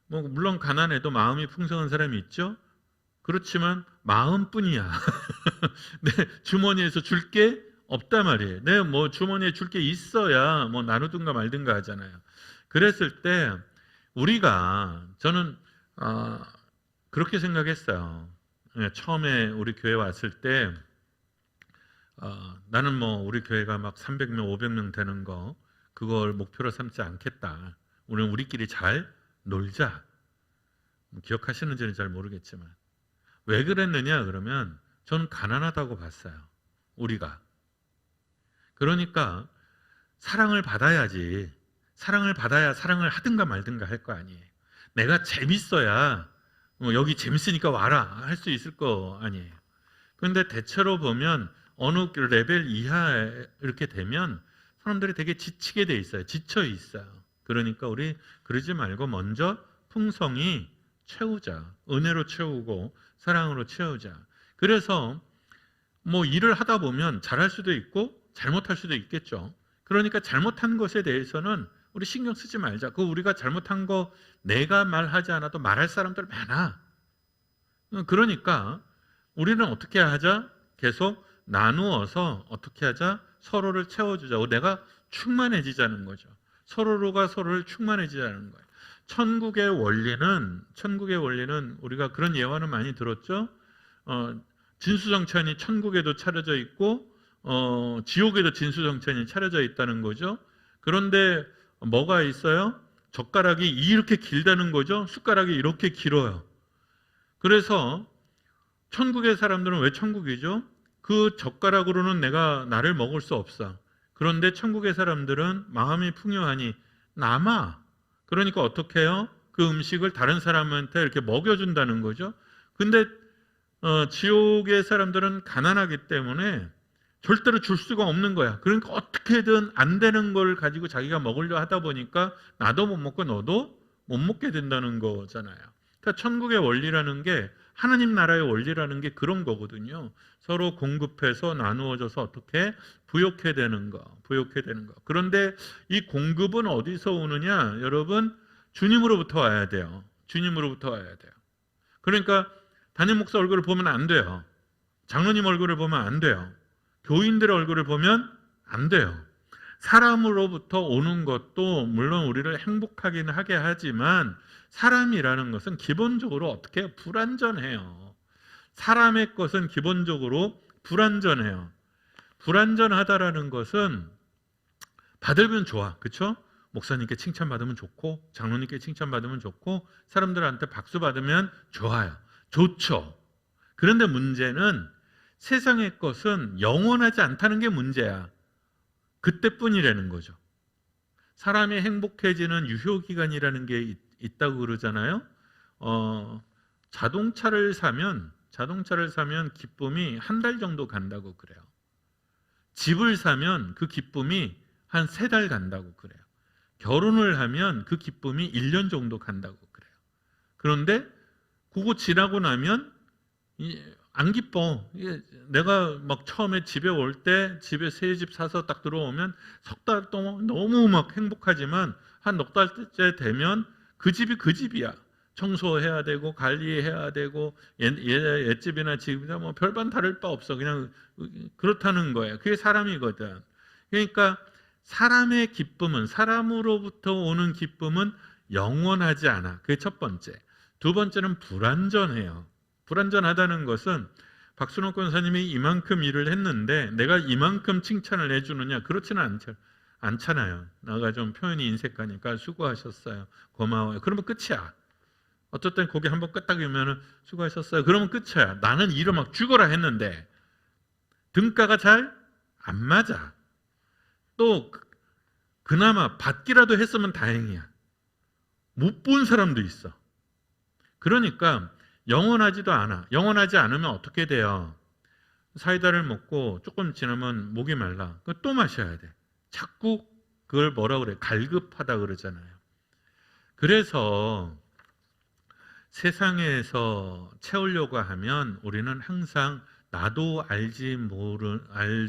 물론 가난해도 마음이 풍성한 사람이 있죠. 그렇지만 마음뿐이야. 내 주머니에서 줄 게 없단 말이에요. 내 주머니에 줄 게 있어야 나누든가 말든가 하잖아요. 그랬을 때 저는 그렇게 생각했어요. 처음에 우리 교회 왔을 때 나는 우리 교회가 막 300명, 500명 되는 거 그걸 목표로 삼지 않겠다. 우리는 우리끼리 잘 놀자. 기억하시는지는 잘 모르겠지만 왜 그랬느냐 그러면 저는 가난하다고 봤어요. 우리가. 그러니까 사랑을 받아야지. 사랑을 받아야 사랑을 하든가 말든가 할 거 아니에요. 내가 재밌어야 여기 재밌으니까 와라 할 수 있을 거 아니에요. 그런데 대체로 보면 어느 레벨 이하 이렇게 되면 사람들이 되게 지치게 돼 있어요. 지쳐 있어요. 그러니까 우리 그러지 말고 먼저 풍성히 채우자. 은혜로 채우고 사랑으로 채우자. 그래서 일을 하다 보면 잘할 수도 있고 잘못할 수도 있겠죠. 그러니까 잘못한 것에 대해서는 우리 신경 쓰지 말자. 우리가 잘못한 거 내가 말하지 않아도 말할 사람들 많아. 그러니까 우리는 어떻게 하자? 계속 나누어서 어떻게 하자? 서로를 채워주자. 내가 충만해지자는 거죠. 서로가 서로를 충만해지자는 거예요. 천국의 원리는 우리가 그런 예화는 많이 들었죠. 진수성찬이 천국에도 차려져 있고 지옥에도 진수성찬이 차려져 있다는 거죠. 그런데 뭐가 있어요? 젓가락이 이렇게 길다는 거죠. 숟가락이 이렇게 길어요. 그래서 천국의 사람들은 왜 천국이죠? 그 젓가락으로는 내가 나를 먹을 수 없어. 그런데 천국의 사람들은 마음이 풍요하니 남아. 그러니까 어떻게 해요? 그 음식을 다른 사람한테 이렇게 먹여준다는 거죠. 근데 지옥의 사람들은 가난하기 때문에 절대로 줄 수가 없는 거야. 그러니까 어떻게든 안 되는 걸 가지고 자기가 먹으려 하다 보니까 나도 못 먹고 너도 못 먹게 된다는 거잖아요. 그러니까 천국의 원리라는 게, 하나님 나라의 원리라는 게 그런 거거든요. 서로 공급해서 나누어져서 어떻게 부욕해 되는 거, 부욕해 되는 거. 그런데 이 공급은 어디서 오느냐? 여러분, 주님으로부터 와야 돼요. 주님으로부터 와야 돼요. 그러니까 담임 목사 얼굴을 보면 안 돼요. 장로님 얼굴을 보면 안 돼요. 교인들의 얼굴을 보면 안 돼요. 사람으로부터 오는 것도 물론 우리를 행복하긴 하게 하지만 사람이라는 것은 기본적으로 어떻게 불완전해요. 사람의 것은 기본적으로 불완전해요. 불완전하다라는 것은 받으면 좋아. 그렇죠? 목사님께 칭찬받으면 좋고 장로님께 칭찬받으면 좋고 사람들한테 박수 받으면 좋아요. 좋죠. 그런데 문제는 세상의 것은 영원하지 않다는 게 문제야. 그때뿐이라는 거죠. 사람이 행복해지는 유효기간이라는 게 있다고 그러잖아요. 자동차를 사면 기쁨이 한 달 정도 간다고 그래요. 집을 사면 그 기쁨이 한 3달 간다고 그래요. 결혼을 하면 그 기쁨이 1년 정도 간다고 그래요. 그런데 그거 지나고 나면 안 기뻐. 내가 막 처음에 집에 올 때 집에 새 집 사서 딱 들어오면 석 달 동안 너무 막 행복하지만 한 넉 달째 되면 그 집이 그 집이야. 청소해야 되고 관리해야 되고 옛집이나 집이나 뭐 별반 다를 바 없어. 그냥 그렇다는 거예요. 그게 사람이거든. 그러니까 사람의 기쁨은, 사람으로부터 오는 기쁨은 영원하지 않아. 그게 첫 번째. 두 번째는 불완전해요. 불완전하다는 것은 박순옥 권사님이 이만큼 일을 했는데 내가 이만큼 칭찬을 해주느냐? 그렇지는 않잖아요. 내가 좀 표현이 인색하니까 수고하셨어요. 고마워요. 그러면 끝이야. 어떨 땐 고개 한번 끄덕이면 수고하셨어요. 그러면 끝이야. 나는 일을 막 죽어라 했는데 등가가 잘 안 맞아. 또 그나마 받기라도 했으면 다행이야. 못 본 사람도 있어. 그러니까 영원하지도 않아. 영원하지 않으면 어떻게 돼요? 사이다를 먹고 조금 지나면 목이 말라. 또 마셔야 돼. 자꾸 그걸 뭐라 그래? 갈급하다 그러잖아요. 그래서 세상에서 채우려고 하면 우리는 항상 나도 알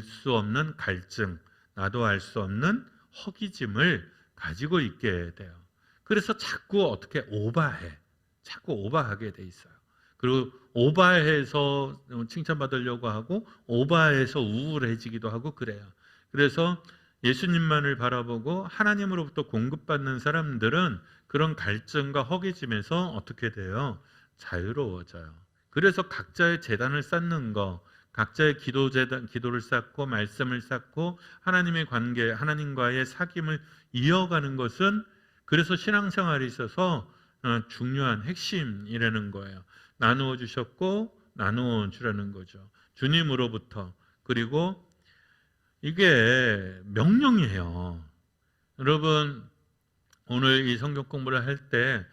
수 없는 갈증, 나도 알 수 없는 허기짐을 가지고 있게 돼요. 그래서 자꾸 어떻게 오바해. 자꾸 오바하게 돼 있어요. 그리고 오바해서 칭찬받으려고 하고 오바해서 우울해지기도 하고 그래요. 그래서 예수님만을 바라보고 하나님으로부터 공급받는 사람들은 그런 갈증과 허기짐에서 어떻게 돼요? 자유로워져요. 그래서 각자의 재단을 쌓는 거, 각자의 기도를 쌓고 말씀을 쌓고 하나님의 관계, 하나님과의 사귐을 이어가는 것은 그래서 신앙생활에 있어서 중요한 핵심이라는 거예요. 나누어 주셨고 나누어 주라는 거죠. 주님으로부터. 그리고 이게 명령이에요. 여러분 오늘 이 성경 공부를 할 때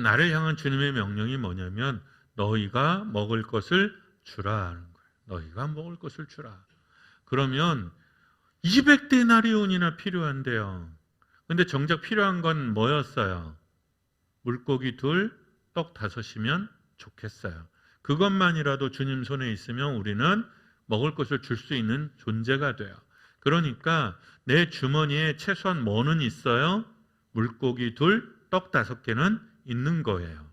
나를 향한 주님의 명령이 뭐냐면 너희가 먹을 것을 주라 하는 거예요. 너희가 먹을 것을 주라. 그러면 200데나리온이나 필요한데요. 근데 정작 필요한 건 뭐였어요? 물고기 2, 떡 5이면 좋겠어요. 그것만이라도 주님 손에 있으면 우리는 먹을 것을 줄 수 있는 존재가 돼요. 그러니까 내 주머니에 최소한 뭐는 있어요? 물고기 2, 떡 5개는 있는 거예요.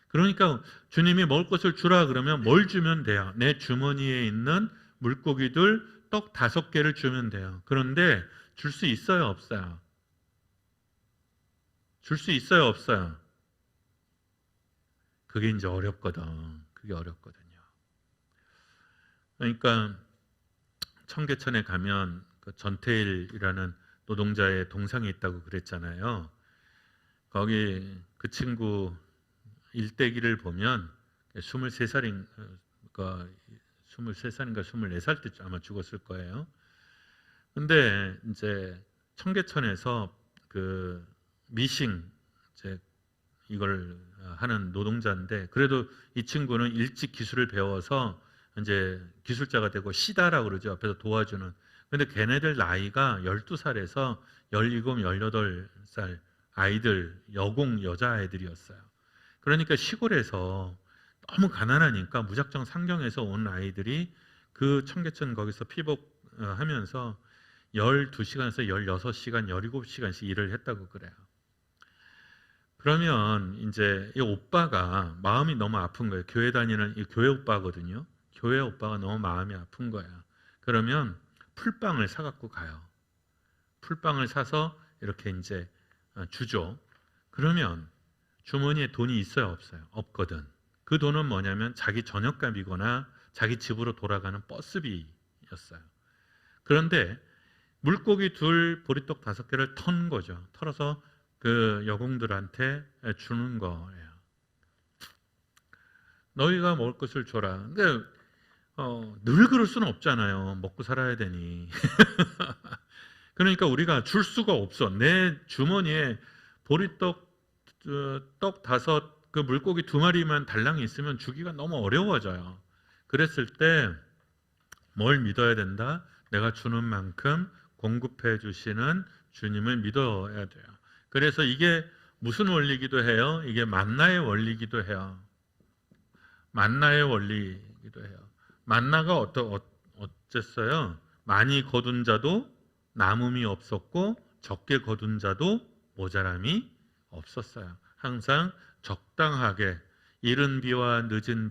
그러니까 주님이 먹을 것을 주라 그러면 뭘 주면 돼요? 내 주머니에 있는 물고기 2, 떡 5개를 주면 돼요. 그런데 줄 수 있어요, 없어요? 줄 수 있어요, 없어요? 그게 이제 어렵거든. 그게 어렵거든요. 그러니까 청계천에 가면 그 전태일이라는 노동자의 동상이 있다고 그랬잖아요. 거기 그 친구 일대기를 보면 23살인가 24살 때쯤 아마 죽었을 거예요. 근데 이제 청계천에서 그 미싱 이제 이걸 하는 노동자인데, 그래도 이 친구는 일찍 기술을 배워서 이제 기술자가 되고 시다라고 그러죠. 앞에서 도와주는. 근데 걔네들 나이가 12살에서 17, 18살 아이들, 여공 여자아이들이었어요. 그러니까 시골에서 너무 가난하니까 무작정 상경해서 온 아이들이 그 청계천 거기서 피복하면서 12시간에서 16시간, 17시간씩 일을 했다고 그래요. 그러면 이제 이 오빠가 마음이 너무 아픈 거예요. 교회 다니는 이 교회 오빠거든요. 교회 오빠가 너무 마음이 아픈 거야. 그러면 풀빵을 사갖고 가요. 풀빵을 사서 이렇게 이제 주죠. 그러면 주머니에 돈이 있어요, 없어요? 없거든. 그 돈은 뭐냐면 자기 저녁값이거나 자기 집으로 돌아가는 버스비였어요. 그런데 물고기 2, 보리떡 5개를 턴 거죠. 털어서 그 여공들한테 주는 거예요. 너희가 먹을 것을 줘라. 근데 늘 그럴 수는 없잖아요. 먹고 살아야 되니. 그러니까 우리가 줄 수가 없어. 내 주머니에 보리떡 떡 5, 그 물고기 2마리만 달랑이 있으면 주기가 너무 어려워져요. 그랬을 때 뭘 믿어야 된다? 내가 주는 만큼 공급해 주시는 주님을 믿어야 돼요. 그래서 이게 무슨 원리기도 해요? 이게 만나의 원리기도 해요. 만나의 원리기도 해요. 만나가 어쨌어요? 많이 거둔 자도 남음이 없었고 적게 거둔 자도 모자람이 없었어요. 항상 적당하게 이른 비와 늦은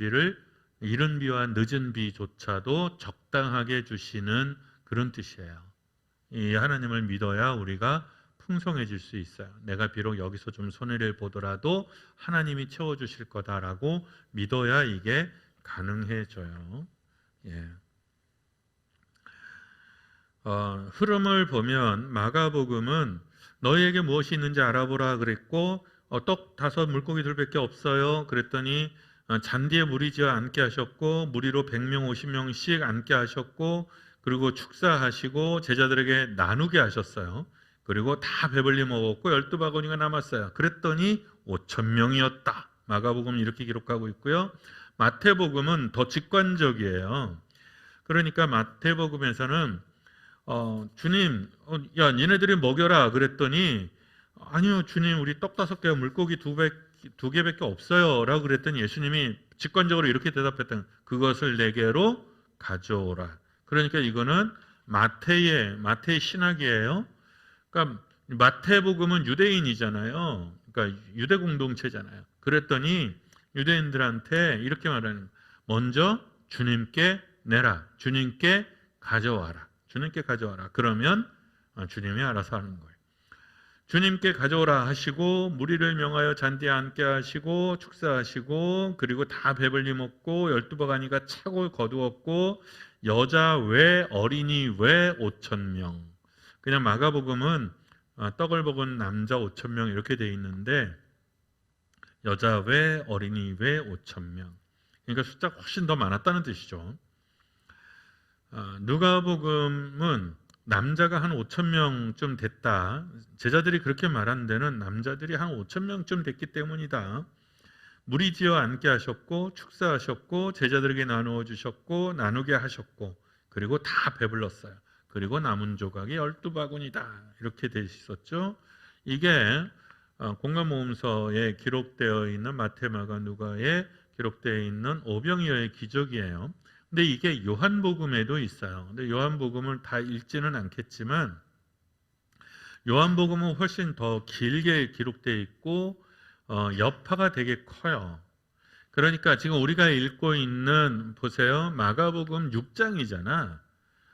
비조차도 적당하게 주시는 그런 뜻이에요. 이 하나님을 믿어야 우리가 풍성해질 수 있어요. 내가 비록 여기서 좀 손해를 보더라도 하나님이 채워주실 거다라고 믿어야 이게 가능해져요. 예. 흐름을 보면 마가복음은 너희에게 무엇이 있는지 알아보라 그랬고, 떡 5 물고기 2밖에 없어요. 그랬더니 잔디에 무리지어 앉게 하셨고, 무리로 100명 50명씩 앉게 하셨고, 그리고 축사하시고 제자들에게 나누게 하셨어요. 그리고 다 배불리 먹었고 12바구니가 남았어요. 그랬더니 5,000명이었다. 마가복음은 이렇게 기록하고 있고요. 마태복음은 더 직관적이에요. 그러니까 마태복음에서는 주님, 야 니네들이 먹여라 그랬더니, 아니요 주님, 우리 떡 5개와 물고기 2개밖에 없어요 라고 그랬더니 예수님이 직관적으로 이렇게 대답했던, 그것을 내게로 가져오라. 그러니까 이거는 마태의 신학이에요. 그러니까 마태복음은 유대인이잖아요. 그러니까 유대 공동체잖아요. 그랬더니 유대인들한테 이렇게 말하는, 먼저 주님께 내라, 주님께 가져와라, 주님께 가져와라. 그러면 주님이 알아서 하는 거예요. 주님께 가져오라 하시고 무리를 명하여 잔디에 앉게 하시고 축사하시고, 그리고 다 배불리 먹고 12바구니가 차고 거두었고, 여자 외 어린이 외 5,000명. 그냥 마가복음은 떡을 먹은 남자 5,000명 이렇게 돼 있는데, 여자 외 어린이 외 5,000명. 그러니까 숫자가 훨씬 더 많았다는 뜻이죠. 누가복음은 남자가 한 5,000명쯤 됐다. 제자들이 그렇게 말한 데는 남자들이 한 5,000명쯤 됐기 때문이다. 무리지어 앉게 하셨고 축사하셨고 제자들에게 나누어 주셨고 나누게 하셨고, 그리고 다 배불렀어요. 그리고 남은 조각이 12바구니다. 이렇게 돼 있었죠. 이게 공감모음서에 기록되어 있는 마태, 마가, 누가에 기록되어 있는 오병이어의 기적이에요. 근데 이게 요한복음에도 있어요. 근데 요한복음을 다 읽지는 않겠지만 요한복음은 훨씬 더 길게 기록되어 있고 여파가 되게 커요. 그러니까 지금 우리가 읽고 있는, 보세요, 마가복음 6장이잖아.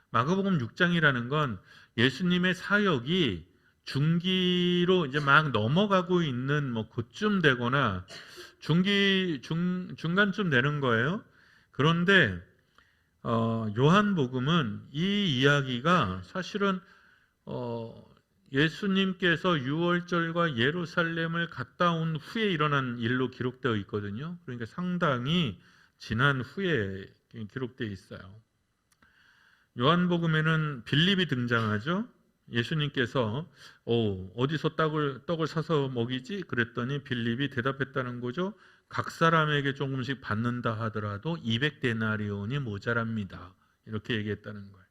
마가복음 6장이라는 건 예수님의 사역이 중기로 이제 막 넘어가고 있는 그쯤 되거나 중간쯤 되는 거예요. 그런데 요한복음은 이 이야기가 사실은 예수님께서 유월절과 예루살렘을 갔다 온 후에 일어난 일로 기록되어 있거든요. 그러니까 상당히 지난 후에 기록되어 있어요. 요한복음에는 빌립이 등장하죠. 예수님께서 어디서 떡을 사서 먹이지? 그랬더니 빌립이 대답했다는 거죠. 각 사람에게 조금씩 받는다 하더라도 200데나리온이 모자랍니다. 이렇게 얘기했다는 거예요.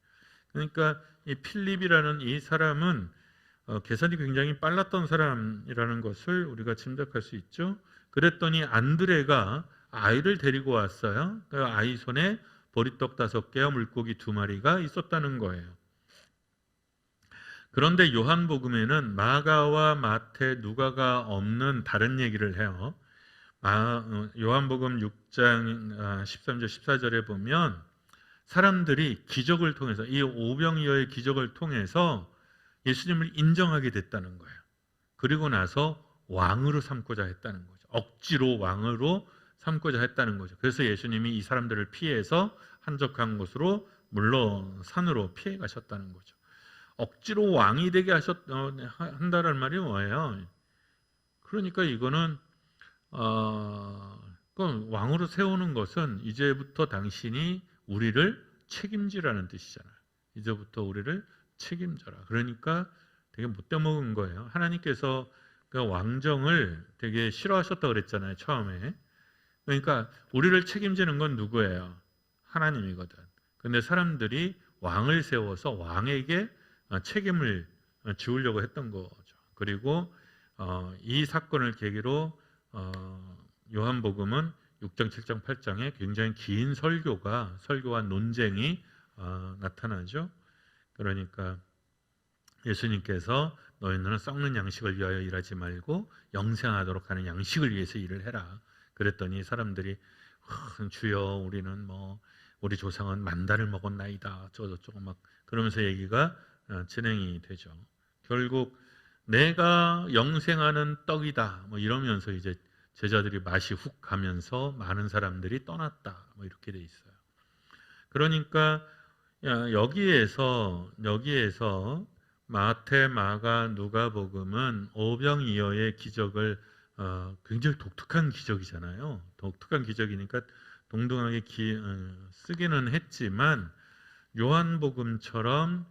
그러니까 이 필립이라는 이 사람은 계산이 굉장히 빨랐던 사람이라는 것을 우리가 짐작할 수 있죠. 그랬더니 안드레가 아이를 데리고 왔어요. 그 아이 손에 보리떡 5개와 물고기 2마리가 있었다는 거예요. 그런데 요한복음에는 마가와 마태, 누가가 없는 다른 얘기를 해요. 요한복음 6장 13절 14절에 보면 사람들이 기적을 통해서 이 오병이어의 기적을 통해서 예수님을 인정하게 됐다는 거예요. 그리고 나서 왕으로 삼고자 했다는 거죠. 억지로 왕으로 삼고자 했다는 거죠. 그래서 예수님이 이 사람들을 피해서 한적한 곳으로 물론 산으로 피해 가셨다는 거죠. 억지로 왕이 되게 한다는 말이 뭐예요? 그러니까 이거는 왕으로 세우는 것은 이제부터 당신이 우리를 책임지라는 뜻이잖아요. 이제부터 우리를 책임져라. 그러니까 되게 못돼 먹은 거예요. 하나님께서 그 왕정을 되게 싫어하셨다고 그랬잖아요. 처음에. 그러니까 우리를 책임지는 건 누구예요? 하나님이거든. 근데 사람들이 왕을 세워서 왕에게 책임을 지우려고 했던 거죠. 그리고 이 사건을 계기로 요한복음은 6장, 7장, 8장에 굉장히 긴 설교와 논쟁이 나타나죠. 그러니까 예수님께서 너희는 썩는 양식을 위하여 일하지 말고 영생하도록 하는 양식을 위해서 일을 해라. 그랬더니 사람들이 주여 우리는 우리 조상은 만다를 먹었나이다. 저쩌고 막 그러면서 얘기가 진행이 되죠. 결국 내가 영생하는 떡이다. 이러면서 이제 제자들이 맛이 훅 가면서 많은 사람들이 떠났다. 이렇게 돼 있어요. 그러니까 여기에서 마태, 마가, 누가복음은 오병이어의 기적을 굉장히 독특한 기적이잖아요. 독특한 기적이니까 동등하게 쓰기는 했지만 요한복음처럼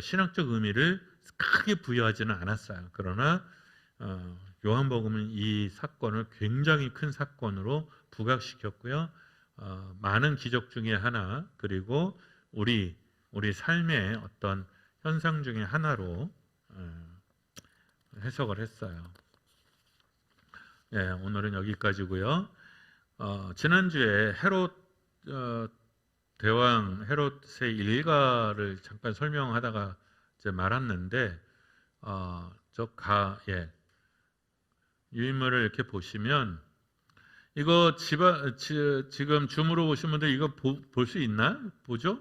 신학적 의미를 크게 부여하지는 않았어요. 그러나 요한복음은 이 사건을 굉장히 큰 사건으로 부각시켰고요. 많은 기적 중에 하나, 그리고 우리 삶의 어떤 현상 중에 하나로 해석을 했어요. 오늘은 여기까지고요. 지난주에 헤롯 대왕 헤롯의 일가를 잠깐 설명하다가 이제 말았는데 유인물을 이렇게 보시면 이거 지금 줌으로 보신 분들 이거 볼 수 있나? 보죠?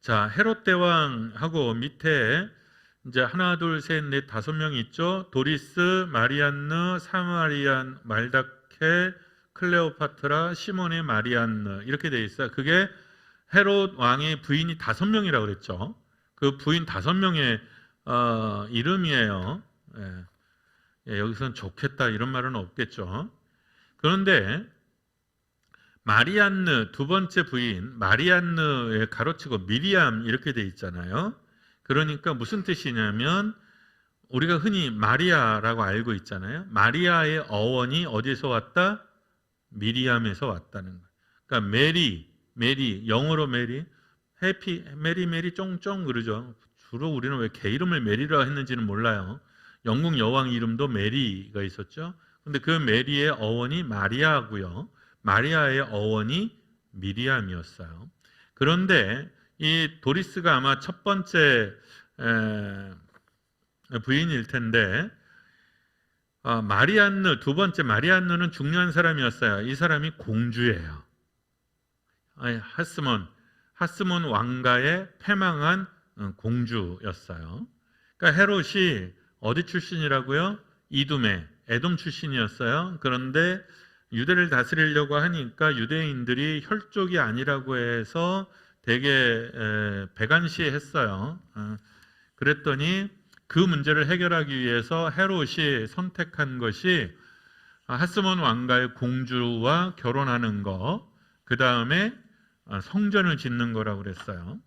자, 헤롯 대왕하고 밑에 이제 하나, 둘, 셋, 넷, 5명 있죠. 도리스, 마리안느, 사마리안, 말다케, 클레오파트라, 시몬의 마리안느 이렇게 돼 있어요. 그게 헤롯 왕의 부인이 5명이라고 그랬죠. 그 부인 5명의 이름이에요. 여기서는 좋겠다 이런 말은 없겠죠. 그런데 마리안느 두 번째 부인 마리안느에 가로치고 미리암 이렇게 돼 있잖아요. 그러니까 무슨 뜻이냐면 우리가 흔히 마리아라고 알고 있잖아요. 마리아의 어원이 어디서 왔다? 미리암에서 왔다는 거예요. 그러니까 메리 영어로 메리 메리 쫑쫑 그러죠. 주로 우리는 왜 개 이름을 메리라 했는지는 몰라요. 영국 여왕 이름도 메리가 있었죠. 근데 그 메리의 어원이 마리아고요. 마리아의 어원이 미리암이었어요. 그런데 이 도리스가 아마 첫 번째 부인일 텐데 마리안느 두 번째 마리안느는 중요한 사람이었어요. 이 사람이 공주예요. 하스몬 왕가의 패망한 공주였어요. 그러니까 헤롯이 어디 출신이라고요? 이둠의 에돔 출신이었어요. 그런데 유대를 다스리려고 하니까 유대인들이 혈족이 아니라고 해서 되게 배관시했어요. 그랬더니 그 문제를 해결하기 위해서 헤롯이 선택한 것이 하스몬 왕가의 공주와 결혼하는 거, 그 다음에 성전을 짓는 거라고 그랬어요.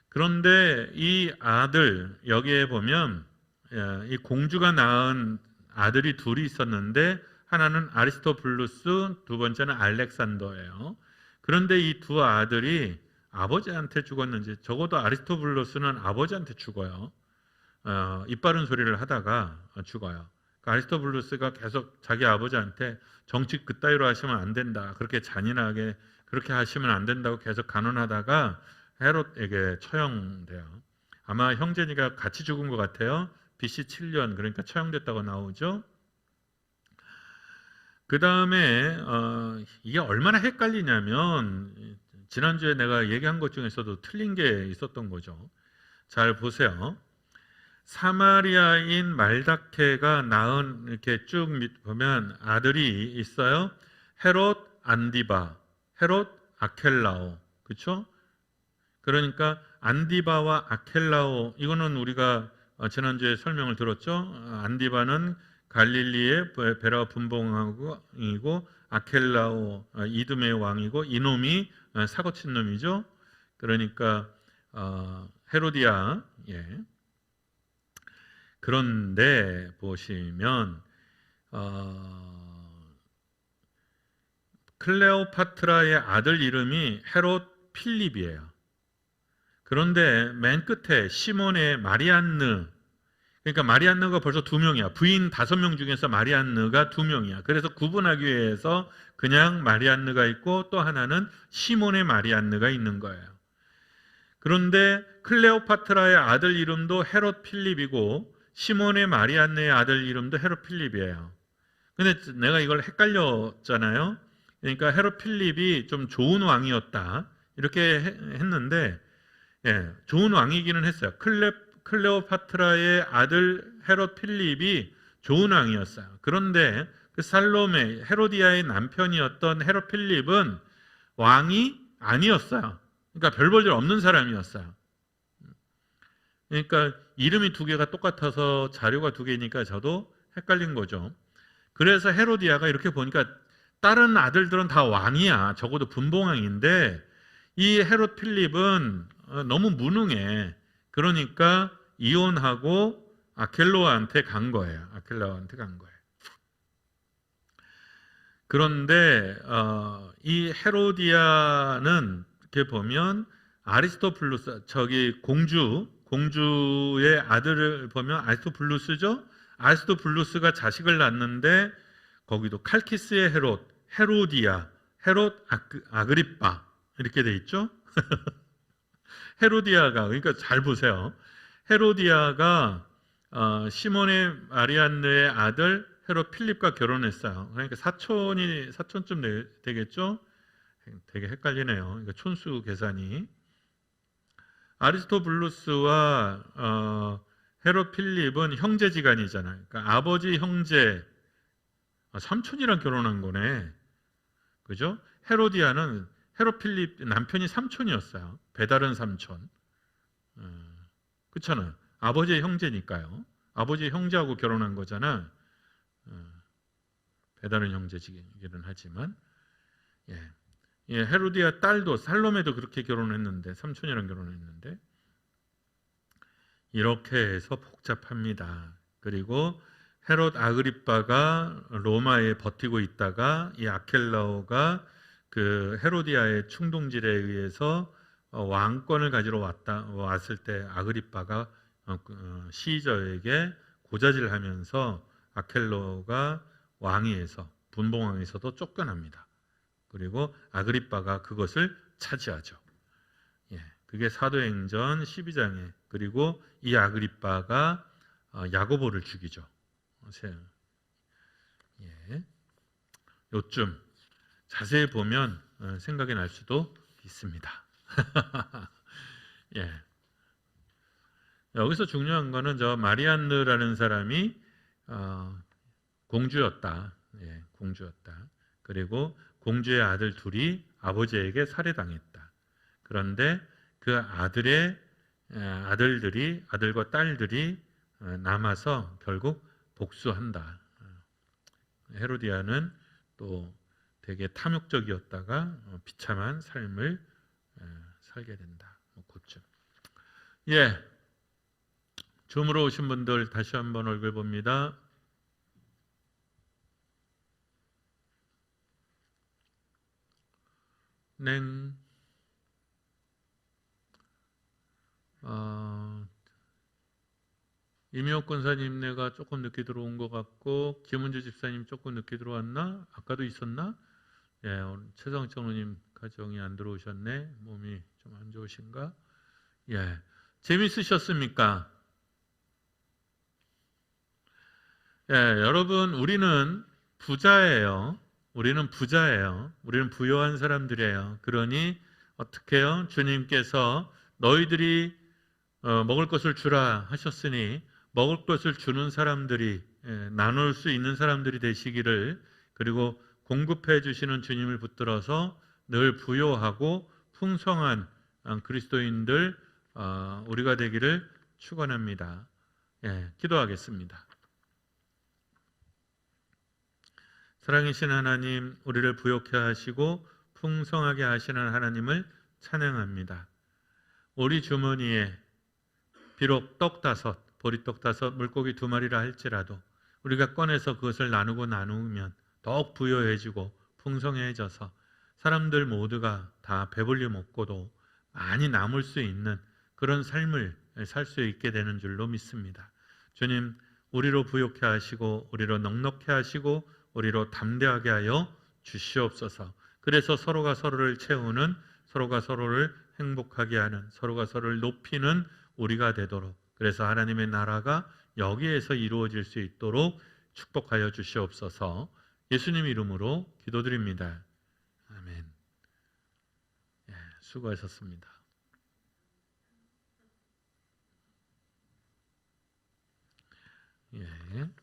그런데 이 아들, 여기에 보면 이 공주가 낳은 아들이 둘이 있었는데 하나는 아리스토블루스, 두 번째는 알렉산더예요. 그런데 이 두 아들이 아버지한테 죽었는지, 적어도 아리스토블루스는 아버지한테 죽어요. 이빠른 소리를 하다가 죽어요. 그러니까 아리스토블루스가 계속 자기 아버지한테 정치 그따위로 하시면 안 된다, 그렇게 잔인하게 그렇게 하시면 안 된다고 계속 간언하다가 헤롯에게 처형돼요. 아마 형제니까 같이 죽은 것 같아요. BC 7년, 그러니까 처형됐다고 나오죠. 그 다음에 이게 얼마나 헷갈리냐면 지난주에 내가 얘기한 것 중에서도 틀린 게 있었던 거죠. 잘 보세요. 사마리아인 말다케가 낳은, 이렇게 쭉 보면 아들이 있어요. 헤롯 안디바, 헤롯 아켈라오, 그렇죠? 그러니까 안디바와 아켈라오, 이거는 우리가 지난주에 설명을 들었죠. 안디바는 갈릴리의 베라 분봉왕이고 아켈라오 이두메의 왕이고 이놈이 사고친 놈이죠. 그러니까 헤로디아. 예. 그런데 보시면 클레오파트라의 아들 이름이 헤롯 필립이에요. 그런데 맨 끝에 시몬의 마리안느, 그러니까 마리안느가 벌써 2명이야. 부인 5명 중에서 마리안느가 2명이야. 그래서 구분하기 위해서 그냥 마리안느가 있고 또 하나는 시몬의 마리안느가 있는 거예요. 그런데 클레오파트라의 아들 이름도 헤롯 필립이고 시몬의 마리안느의 아들 이름도 헤롯 필립이에요. 근데 내가 이걸 헷갈렸잖아요. 그러니까 헤롯 필립이 좀 좋은 왕이었다, 이렇게 했는데, 예, 좋은 왕이기는 했어요. 클레오파트라의 아들 헤롯 필립이 좋은 왕이었어요. 그런데 그 살로메, 헤로디아의 남편이었던 헤롯 필립은 왕이 아니었어요. 그러니까 별 볼 일 없는 사람이었어요. 그러니까 이름이 2개가 똑같아서 자료가 2개니까 저도 헷갈린 거죠. 그래서 헤로디아가 이렇게 보니까 다른 아들들은 다 왕이야. 적어도 분봉왕인데 이 헤롯 필립은 너무 무능해. 그러니까 이혼하고 아켈라오한테 간 거예요. 아켈라오한테 간 거예요. 그런데 이 헤로디아는 이렇게 보면 아리스토블루스, 저기 공주의 아들을 보면 아리스토블루스죠. 아리스토블루스가 자식을 낳는데 거기도 칼키스의 헤롯, 헤로디아, 헤롯 아그리빠 이렇게 돼 있죠. 헤로디아가, 그러니까 잘 보세요. 헤로디아가 시몬의 마리안느의 아들 헤롯 필립과 결혼했어요. 그러니까 사촌쯤 되겠죠. 되게 헷갈리네요. 그러니까 촌수 계산이. 아리스토블루스와 헤롯 필립은 형제지간이잖아요. 그러니까 아버지 형제, 삼촌이랑 결혼한 거네. 그죠? 헤로디아는 헤롯 필립 남편이 삼촌이었어요. 배다른 삼촌. 그렇잖아요. 아버지의 형제니까요. 아버지의 형제하고 결혼한 거잖아. 배다른 형제지기는 하지만, 예. 예, 헤로디아 딸도 살로메도 그렇게 결혼했는데, 삼촌이랑 결혼했는데, 이렇게 해서 복잡합니다. 그리고 헤롯 아그리빠가 로마에 버티고 있다가 이 아켈라오가 그 헤로디아의 충동질에 의해서 왕권을 가지러 왔을 때 아그리빠가 시저에게 고자질하면서 아켈라오가 왕위에서, 분봉왕에서도 쫓겨납니다. 그리고 아그리빠가 그것을 차지하죠. 예, 그게 사도행전 12장에, 그리고 이 아그리빠가 야고보를 죽이죠. 예, 요쯤 자세히 보면 생각이 날 수도 있습니다. 예. 여기서 중요한 거는 저 마리안느라는 사람이 공주였다. 예, 공주였다. 그리고 공주의 아들 둘이 아버지에게 살해당했다. 그런데 그 아들의 아들과 딸들이 남아서 결국 복수한다. 헤로디아는 또 되게 탐욕적이었다가 비참한 삶을 살게 된다. 그쯤. 예, 줌으로 오신 분들 다시 한번 얼굴 봅니다. 냉. 이미옥 권사님네가 조금 늦게 들어온 것 같고 김은주 집사님 조금 늦게 들어왔나? 아까도 있었나? 예, 오늘 최성철우님 가정이 안 들어오셨네. 몸이 좀 안 좋으신가? 예, 재밌으셨습니까? 예, 여러분 우리는 부자예요. 우리는 부자예요. 우리는 부유한 사람들이에요. 그러니 어떻게 해요? 주님께서 너희들이 먹을 것을 주라 하셨으니 먹을 것을 주는 사람들이 나눌 수 있는 사람들이 되시기를, 그리고 공급해 주시는 주님을 붙들어서 늘 부요하고 풍성한 그리스도인들 우리가 되기를 축원합니다. 기도하겠습니다. 사랑이신 하나님, 우리를 부요케 하시고 풍성하게 하시는 하나님을 찬양합니다. 우리 주머니에 비록 떡 5, 보리떡 5, 물고기 2마리라 할지라도 우리가 꺼내서 그것을 나누면 더욱 부요해지고 풍성해져서 사람들 모두가 다 배불리 먹고도 많이 남을 수 있는 그런 삶을 살 수 있게 되는 줄로 믿습니다. 주님, 우리로 부요케 하시고 우리로 넉넉해 하시고 우리로 담대하게 하여 주시옵소서. 그래서 서로가 서로를 채우는, 서로가 서로를 행복하게 하는, 서로가 서로를 높이는 우리가 되도록, 그래서 하나님의 나라가 여기에서 이루어질 수 있도록 축복하여 주시옵소서. 예수님 이름으로 기도드립니다. 아멘. 수고하셨습니다. 예.